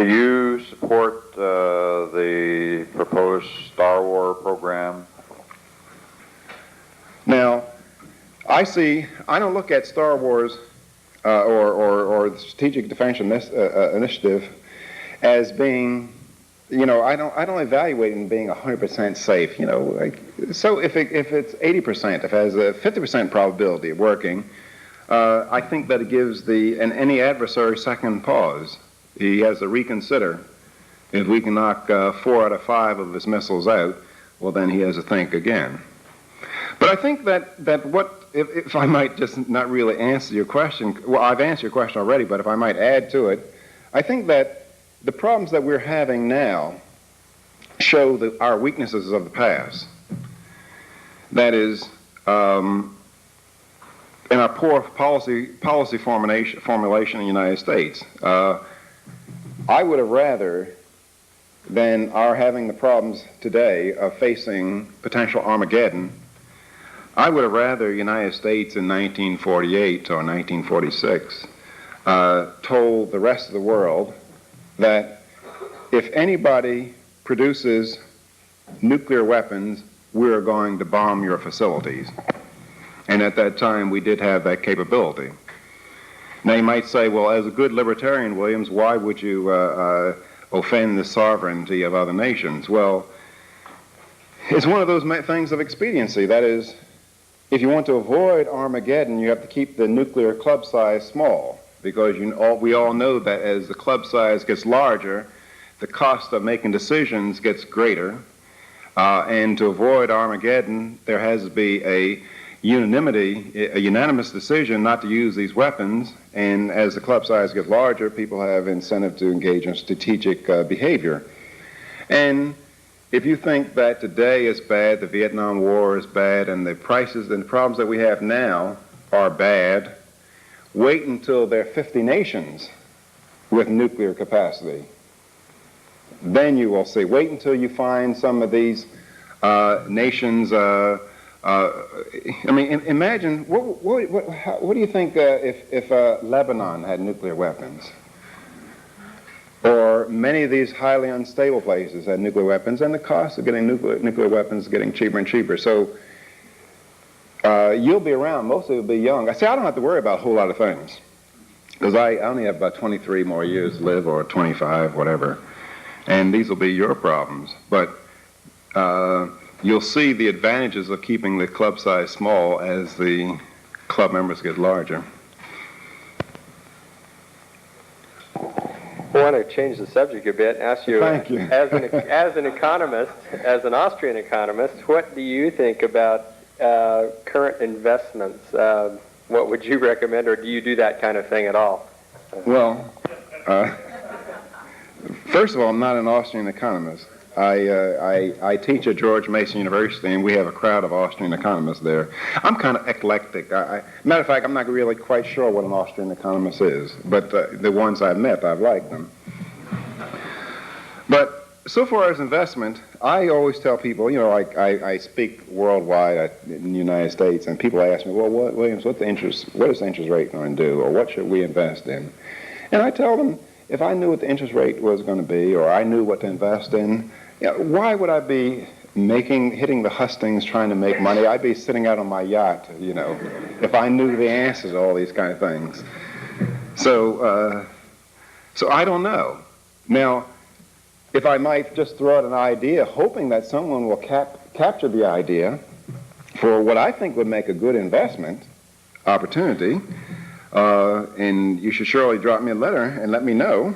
you support the proposed Star Wars program? Now, I don't look at Star Wars or the Strategic Defense Initiative as being, I don't evaluate it as being 100% safe. So if it's 80%, if it has a 50% probability of working, I think that it gives any adversary second pause. He has to reconsider. If we can knock 4 out of 5 of his missiles out, well, then he has to think again. But I think that if I might just not really answer your question, well, I've answered your question already, but if I might add to it, I think that the problems that we're having now show our weaknesses of the past. That is, in our poor policy formulation in the United States. I would have rather than our having the problems today of facing potential Armageddon, I would have rather the United States in 1948 or 1946 told the rest of the world that if anybody produces nuclear weapons, we're going to bomb your facilities. And at that time, we did have that capability. Now, you might say, well, as a good libertarian, Williams, why would you offend the sovereignty of other nations? Well, it's one of those things of expediency. That is, if you want to avoid Armageddon, you have to keep the nuclear club size small, because we all know that as the club size gets larger, the cost of making decisions gets greater. And to avoid Armageddon, there has to be a unanimous decision not to use these weapons. And as the club size gets larger, people have incentive to engage in strategic behavior. And if you think that today is bad, the Vietnam War is bad, and the prices and the problems that we have now are bad, wait until there are 50 nations with nuclear capacity. Then you will see. Wait until you find some of these nations. Imagine, what do you think if Lebanon had nuclear weapons? or many of these highly unstable places had nuclear weapons, and the cost of getting nuclear weapons is getting cheaper and cheaper. So you'll be around. Most of you will be young. I don't have to worry about a whole lot of things, because I only have about 23 more years to live, or 25, whatever. And these will be your problems. But you'll see the advantages of keeping the club size small as the club members get larger. I want to change the subject a bit and ask you, Thank you. as an economist, as an Austrian economist, what do you think about current investments? What would you recommend, or do you do that kind of thing at all? Well, first of all, I'm not an Austrian economist. I teach at George Mason University, and we have a crowd of Austrian economists there. I'm kind of eclectic. Matter of fact, I'm not really quite sure what an Austrian economist is, but the ones I've met, I've liked them. But so far as investment, I always tell people, you know, I speak worldwide in the United States, and people ask me, well, Williams, what is the interest rate going to do, or what should we invest in? And I tell them, if I knew what the interest rate was going to be, or I knew what to invest in, you know, why would I be hitting the hustings trying to make money? I'd be sitting out on my yacht, you know, if I knew the answers to all these kind of things. So I don't know. Now, if I might just throw out an idea, hoping that someone will capture the idea for what I think would make a good investment opportunity, and you should surely drop me a letter and let me know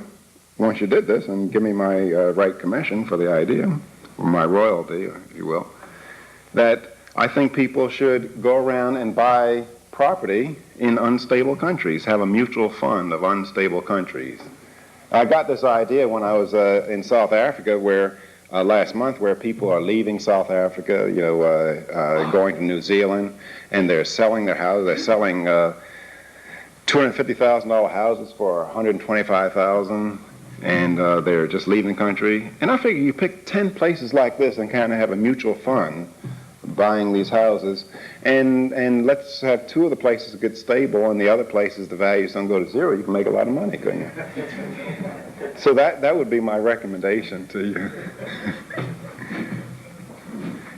once you did this, and give me my right commission for the idea, or my royalty, if you will, that I think people should go around and buy property in unstable countries, have a mutual fund of unstable countries. I got this idea when I was in South Africa, where last month, where people are leaving South Africa, you know, going to New Zealand, and they're selling their houses. They're selling $250,000 houses for $125,000. And they're just leaving the country. And I figure you pick 10 places like this and kind of have a mutual fund buying these houses, and let's have 2 of the places get stable, and the other places the values don't go to zero. You can make a lot of money, couldn't you? So that would be my recommendation to you.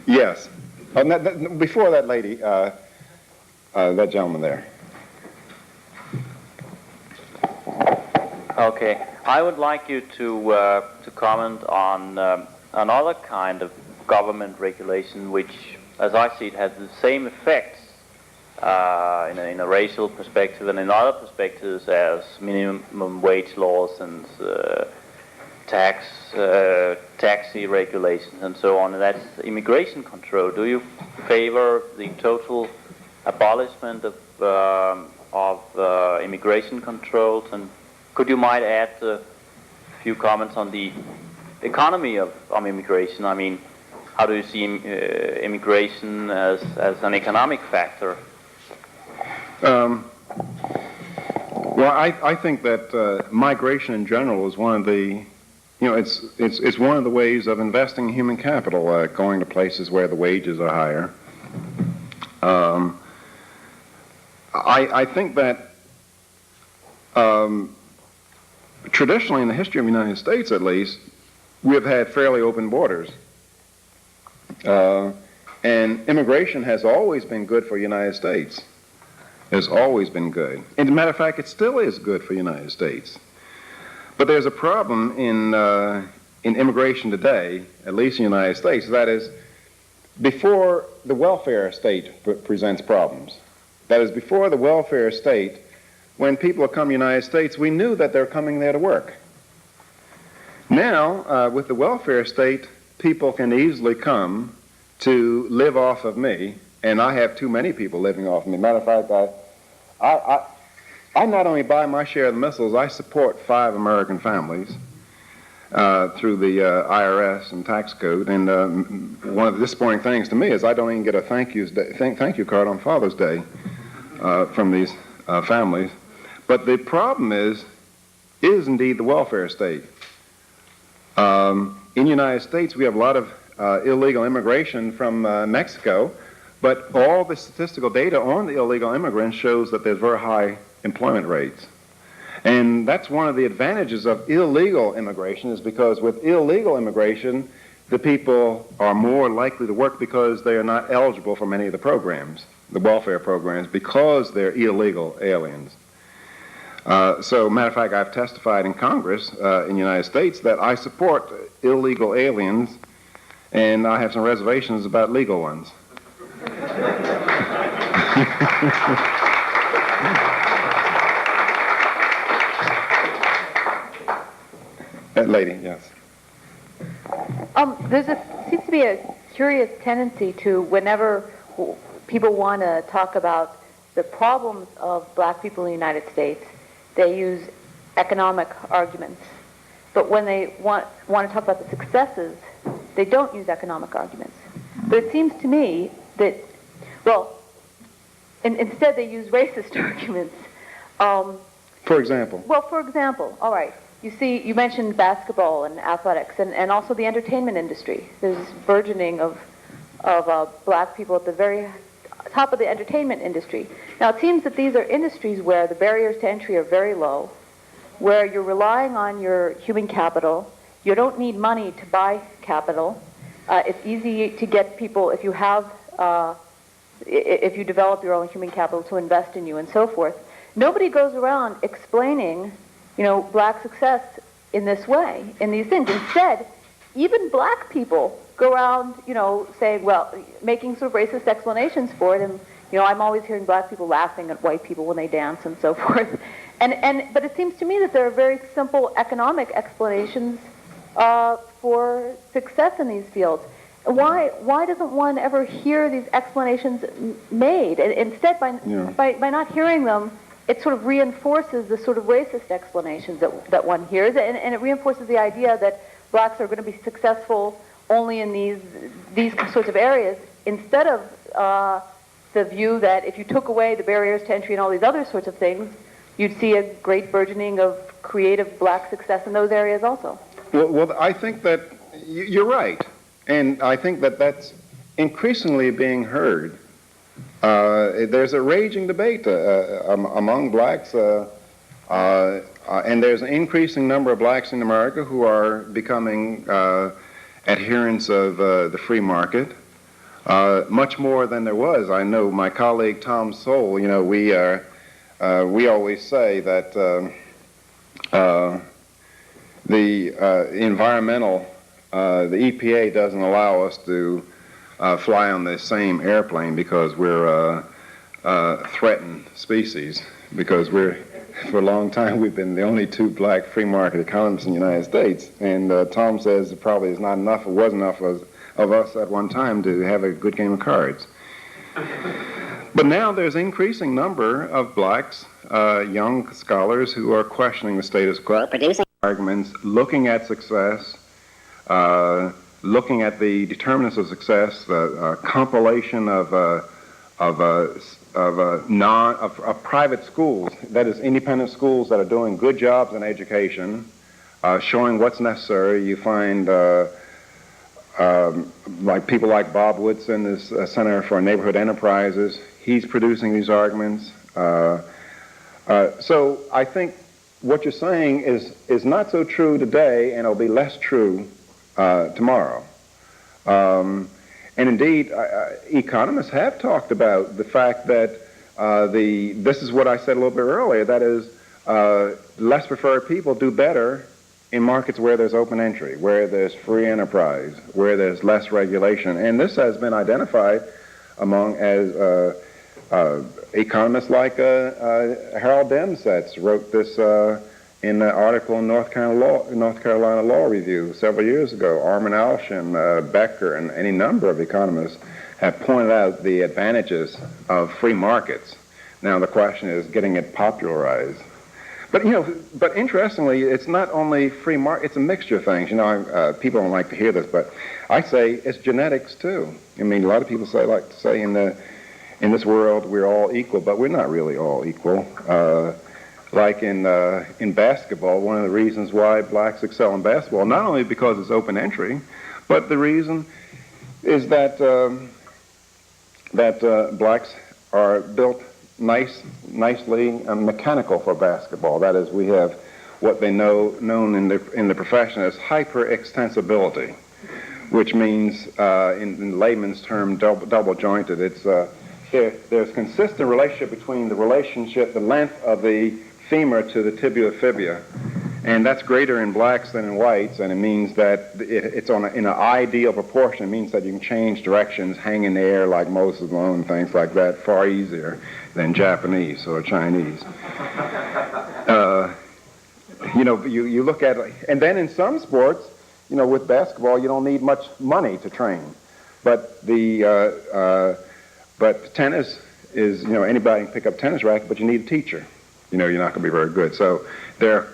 Yes. Oh, before that lady, that gentleman there. Okay. I would like you to comment on another kind of government regulation, which, as I see it, has the same effects in a racial perspective and in other perspectives as minimum wage laws and taxi regulations and so on. And that's immigration control. Do you favor the total abolishment of immigration controls? And could you might add a few comments on the economy of immigration? I mean, how do you see immigration as an economic factor? Well, I think that migration in general is one of the, you know, it's one of the ways of investing in human capital, going to places where the wages are higher. I think that traditionally, in the history of the United States at least, we have had fairly open borders. And immigration has always been good for the United States. Has always been good. And as a matter of fact, it still is good for the United States. But there's a problem in immigration today, at least in the United States, that is, before the welfare state presents problems. That is, before the welfare state, when people come to the United States, we knew that they're coming there to work. Now, with the welfare state, people can easily come to live off of me, and I have too many people living off of me. Matter of fact, I not only buy my share of the missiles, I support 5 American families through the IRS and tax code. And one of the disappointing things to me is I don't even get a thank you card on Father's Day from these families. But the problem is indeed the welfare state. In the United States, we have a lot of illegal immigration from Mexico, but all the statistical data on the illegal immigrants shows that there's very high employment rates. And that's one of the advantages of illegal immigration, is because with illegal immigration, the people are more likely to work because they are not eligible for many of the programs, the welfare programs, because they're illegal aliens. So, matter of fact, I've testified in Congress in the United States that I support illegal aliens, and I have some reservations about legal ones. That lady, yes. Seems to be a curious tendency to, whenever people want to talk about the problems of black people in the United States, they use economic arguments. But when they want to talk about the successes, they don't use economic arguments. But it seems to me that, well, instead they use racist arguments. For example? Well, for example, all right. You mentioned basketball and athletics, and also the entertainment industry. There's this burgeoning of black people at the very top of the entertainment industry. Now, it seems that these are industries where the barriers to entry are very low, where you're relying on your human capital. You don't need money to buy capital. It's easy to get people, if you develop your own human capital, to invest in you and so forth. Nobody goes around explaining, black success in this way, in these things. Instead, even black people go around, saying, well, making sort of racist explanations for it. And, I'm always hearing black people laughing at white people when they dance and so forth. But it seems to me that there are very simple economic explanations for success in these fields. Why doesn't one ever hear these explanations made? And instead, by not hearing them, it sort of reinforces the sort of racist explanations that one hears, and it reinforces the idea that blacks are going to be successful only in these sorts of areas, instead of the view that if you took away the barriers to entry and all these other sorts of things, you'd see a great burgeoning of creative black success in those areas also. Well, I think that you're right, and I think that that's increasingly being heard. There's a raging debate among blacks, and there's an increasing number of blacks in America who are becoming adherents of the free market, much more than there was. I know my colleague Tom Sowell, we always say that the environmental, the EPA doesn't allow us to fly on the same airplane because we're a threatened species, because for a long time we've been the only two black free market economists in the United States, and Tom says it probably is not enough, or was enough of us at one time to have a good game of cards. But now there's an increasing number of blacks, young scholars, who are questioning the status quo, producing arguments, looking at success, looking at the determinants of success, the compilation of private schools, that is, independent schools that are doing good jobs in education, showing what's necessary. You find like people like Bob Woodson, this Center for Neighborhood Enterprises. He's producing these arguments. So I think what you're saying is not so true today, and it'll be less true tomorrow. And indeed, economists have talked about the fact that this is what I said a little bit earlier, that is, less preferred people do better in markets where there's open entry, where there's free enterprise, where there's less regulation. And this has been identified among economists like Harold Demsetz wrote this in an article in North Carolina Law Review several years ago. Armin Alshin, Becker, and any number of economists have pointed out the advantages of free markets. Now the question is getting it popularized. But interestingly, it's not only free market, it's a mixture of things. People don't like to hear this, but I say it's genetics too. I mean, a lot of people like to say in this world we're all equal, but we're not really all equal. Like in basketball, one of the reasons why blacks excel in basketball, not only because it's open entry, but the reason is that blacks are built nicely mechanical for basketball. That is, we have what they known in the profession as hyperextensibility, which means, in layman's term, double jointed. It's there's consistent relationship between the length of the femur to the tibia fibula, and that's greater in blacks than in whites, and it means that it's in an ideal proportion. It means that you can change directions, hang in the air like Moses alone, and things like that, far easier than Japanese or Chinese. You look at it, and then in some sports, with basketball, you don't need much money to train, but but tennis is, anybody can pick up a tennis racket, but you need a teacher. You're not going to be very good. So there,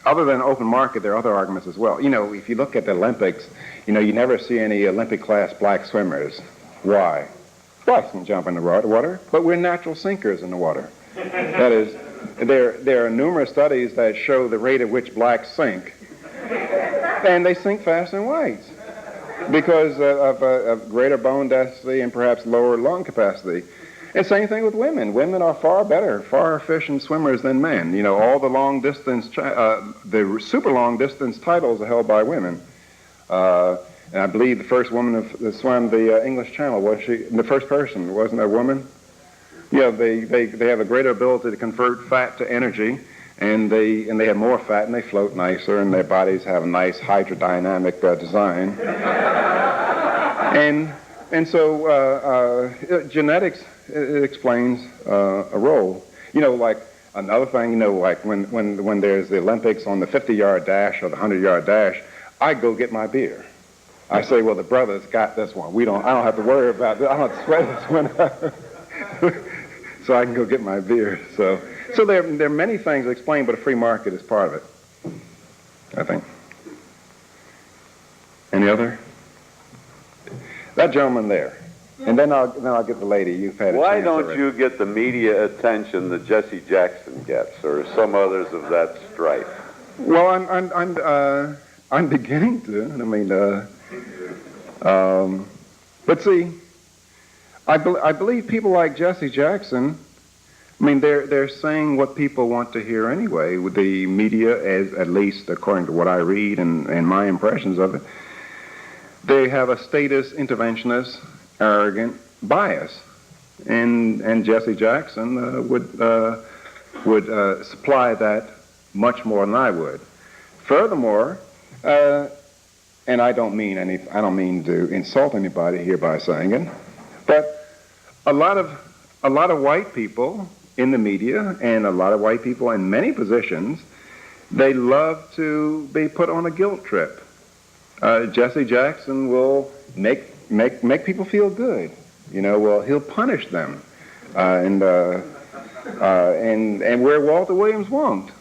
other than open market, there are other arguments as well. If you look at the Olympics, you never see any Olympic class black swimmers. Why? Blacks can jump in the water, but we're natural sinkers in the water. That is, there are numerous studies that show the rate at which blacks sink, and they sink faster than whites because of greater bone density and perhaps lower lung capacity. And same thing with women. Women are far better, far efficient swimmers than men. All the long distance, the super long distance titles are held by women. And I believe the first woman that swam the English Channel, was she? The first person, wasn't a woman? Yeah, they have a greater ability to convert fat to energy, and they have more fat, and they float nicer, and their bodies have a nice hydrodynamic design. And so genetics explains a role. Like another thing, like when there's the Olympics on the 50-yard dash or the 100-yard dash, I go get my beer. I say, well, the brothers got this one. I don't have to worry about this. I don't have to sweat this one. So I can go get my beer. So there are many things to explain, but a free market is part of it, I think. Any other? That gentleman there. And then I'll get the lady. You've had a Why chance don't already. you get the media attention that Jesse Jackson gets, or some others of that stripe? Well, I'm beginning to. But see, I believe people like Jesse Jackson. They're saying what people want to hear anyway. With the media, at least according to what I read and my impressions of it, they have a statist, interventionist, arrogant bias, and Jesse Jackson would supply that much more than I would. Furthermore, and I don't mean to insult anybody here by saying it, but a lot of white people in the media and a lot of white people in many positions, they love to be put on a guilt trip. Jesse Jackson will make people feel good. Well, he'll punish them, and where Walter Williams won't.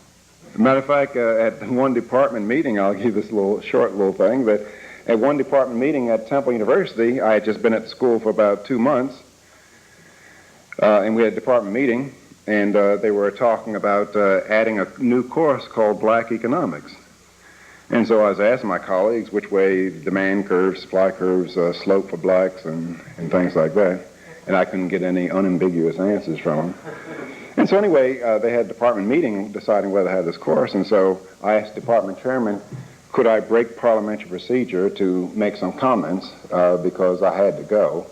As a matter of fact, at one department meeting, I'll give this short little thing, that at one department meeting at Temple University, I had just been at school for about 2 months, and we had a department meeting, and they were talking about adding a new course called Black Economics. And so I was asking my colleagues which way demand curves, supply curves slope for blacks and things like that. And I couldn't get any unambiguous answers from them. And so anyway, they had a department meeting deciding whether to have this course. And so I asked the department chairman, could I break parliamentary procedure to make some comments because I had to go.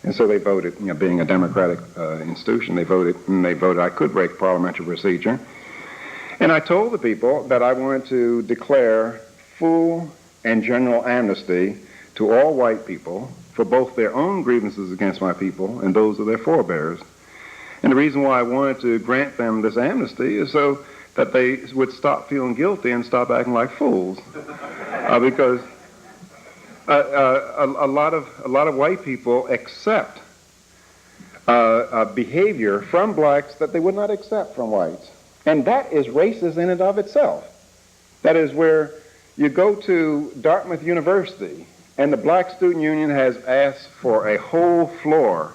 And so they voted, being a democratic institution, they voted I could break parliamentary procedure. And I told the people that I wanted to declare full and general amnesty to all white people for both their own grievances against my people and those of their forebears. And the reason why I wanted to grant them this amnesty is so that they would stop feeling guilty and stop acting like fools. Because a lot of white people accept behavior from blacks that they would not accept from whites. And that is racist in and of itself. That is where you go to Dartmouth University, and the Black Student Union has asked for a whole floor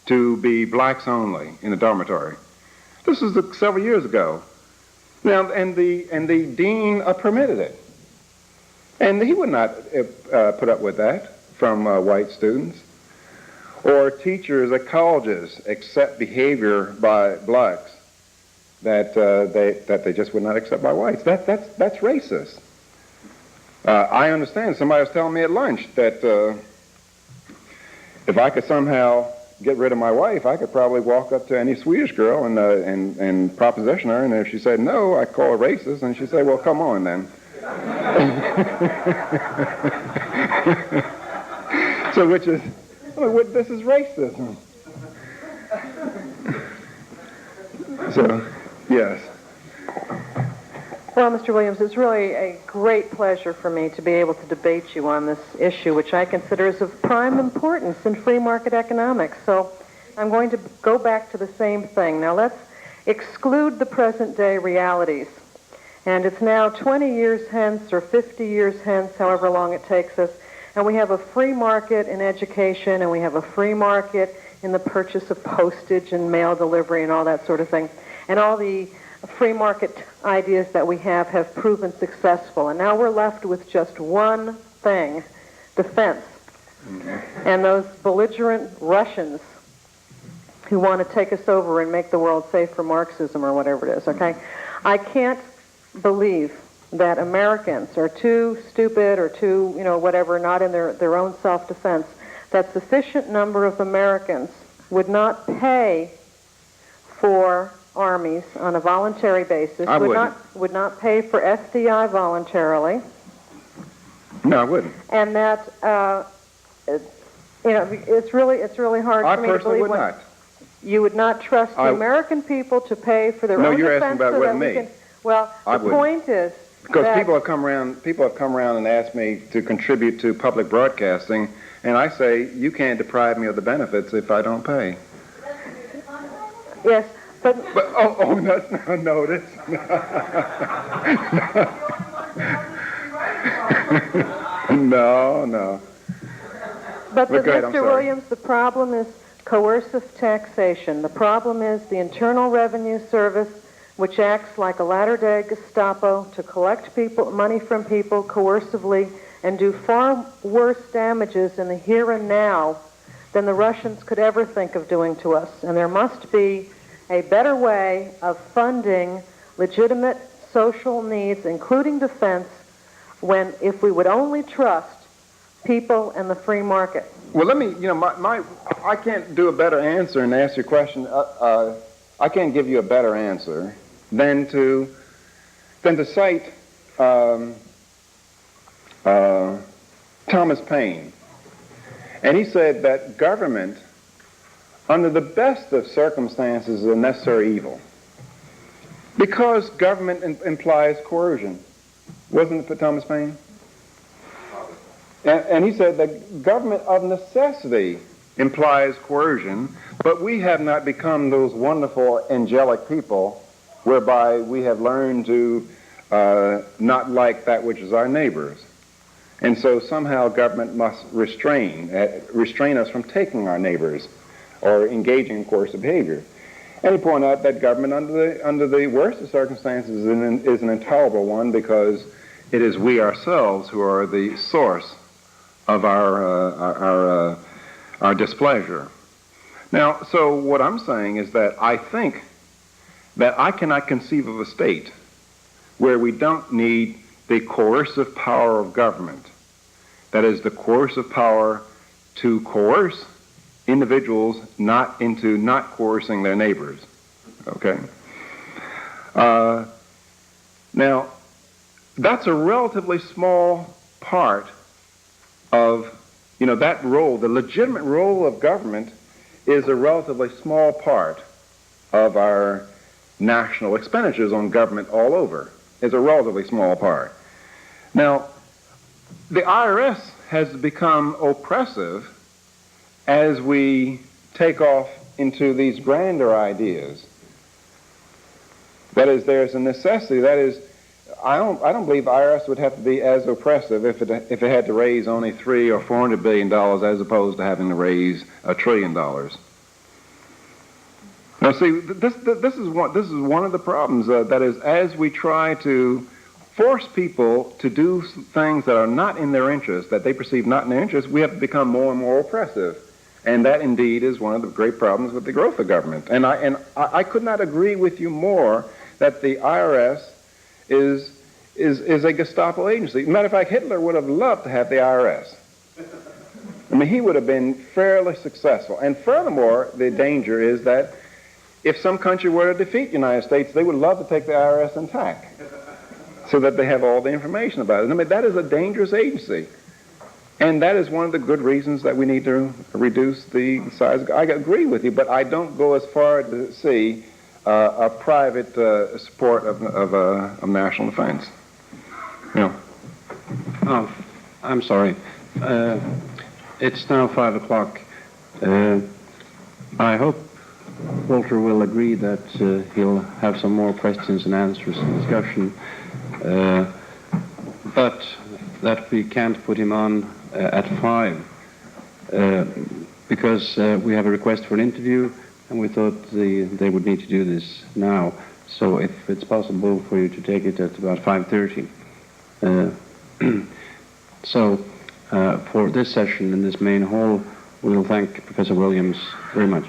to be blacks only in the dormitory. This was several years ago. Now, and the dean permitted it. And he would not put up with that from white students. or teachers at colleges accept behavior by blacks that they just would not accept by whites. That's racist. I understand. Somebody was telling me at lunch that if I could somehow get rid of my wife, I could probably walk up to any Swedish girl and proposition her, and if she said no, I'd call her racist, and she'd say, well, come on then. So which is, this is racism. So, yes. Well, Mr. Williams, it's really a great pleasure for me to be able to debate you on this issue, which I consider is of prime importance in free market economics. So I'm going to go back to the same thing. Now let's exclude the present day realities. And it's now 20 years hence or 50 years hence, however long it takes us, and we have a free market in education, and we have a free market in the purchase of postage and mail delivery and all that sort of thing. And all the free market ideas that we have proven successful. And now we're left with just one thing, defense. Mm-hmm. And those belligerent Russians who want to take us over and make the world safe for Marxism or whatever it is, okay? I can't believe that Americans are too stupid or too, whatever, not in their own self-defense, that sufficient number of Americans would not pay for armies on a voluntary basis, would not pay for FDI voluntarily. No, I wouldn't. And that, it's really hard for me to believe would not. You would not trust the American people to pay for their own defense. No, you're asking about with me. Well, the point is because people have come around and asked me to contribute to public broadcasting, and I say you can't deprive me of the benefits if I don't pay. Yes. But no, this. No. But Mr. Williams, the problem is coercive taxation. The problem is the Internal Revenue Service, which acts like a latter-day Gestapo to collect money from people coercively and do far worse damages in the here and now than the Russians could ever think of doing to us. And there must be a better way of funding legitimate social needs, including defense, if we would only trust people and the free market. Well, let me, I can't do a better answer and ask your question. I can't give you a better answer than to cite Thomas Paine. And he said that government, under the best of circumstances, is a necessary evil. Because government implies coercion. Wasn't it for Thomas Paine? And he said that government of necessity implies coercion, but we have not become those wonderful angelic people whereby we have learned to not like that which is our neighbor's. And so somehow government must restrain us from taking our neighbors or engaging in coercive behavior. And he pointed out that government under the worst of circumstances is an intolerable one because it is we ourselves who are the source of our displeasure. Now, so what I'm saying is that I think that I cannot conceive of a state where we don't need the coercive power of government. That is, the coercive power to coerce individuals into not coercing their neighbors. Okay? Now, that's a relatively small part of, that role. The legitimate role of government is a relatively small part of our national expenditures on government all over. It's a relatively small part. Now, the IRS has become oppressive as we take off into these grander ideas. That is, there's a necessity. That is, I don't believe IRS would have to be as oppressive if it had to raise only $300 or $400 billion as opposed to having to raise $1 trillion. Now, see, this is one of the problems. That is, as we try to force people to do things that are not in their interest, that they perceive not in their interest, we have to become more and more oppressive. And that indeed is one of the great problems with the growth of government. And I could not agree with you more that the IRS is a Gestapo agency. Matter of fact, Hitler would have loved to have the IRS. I mean, he would have been fairly successful. And furthermore, the danger is that if some country were to defeat the United States, they would love to take the IRS intact so that they have all the information about it. I mean, that is a dangerous agency. And that is one of the good reasons that we need to reduce the size. I agree with you, but I don't go as far to see a private support of national defense. Yeah. Oh, I'm sorry. It's now 5 o'clock. I hope Walter will agree that he'll have some more questions and answers and discussion, but that we can't put him on at 5 because we have a request for an interview, and we thought they would need to do this now. So if it's possible for you to take it at about 5:30. So for this session in this main hall, we'll thank Professor Williams very much.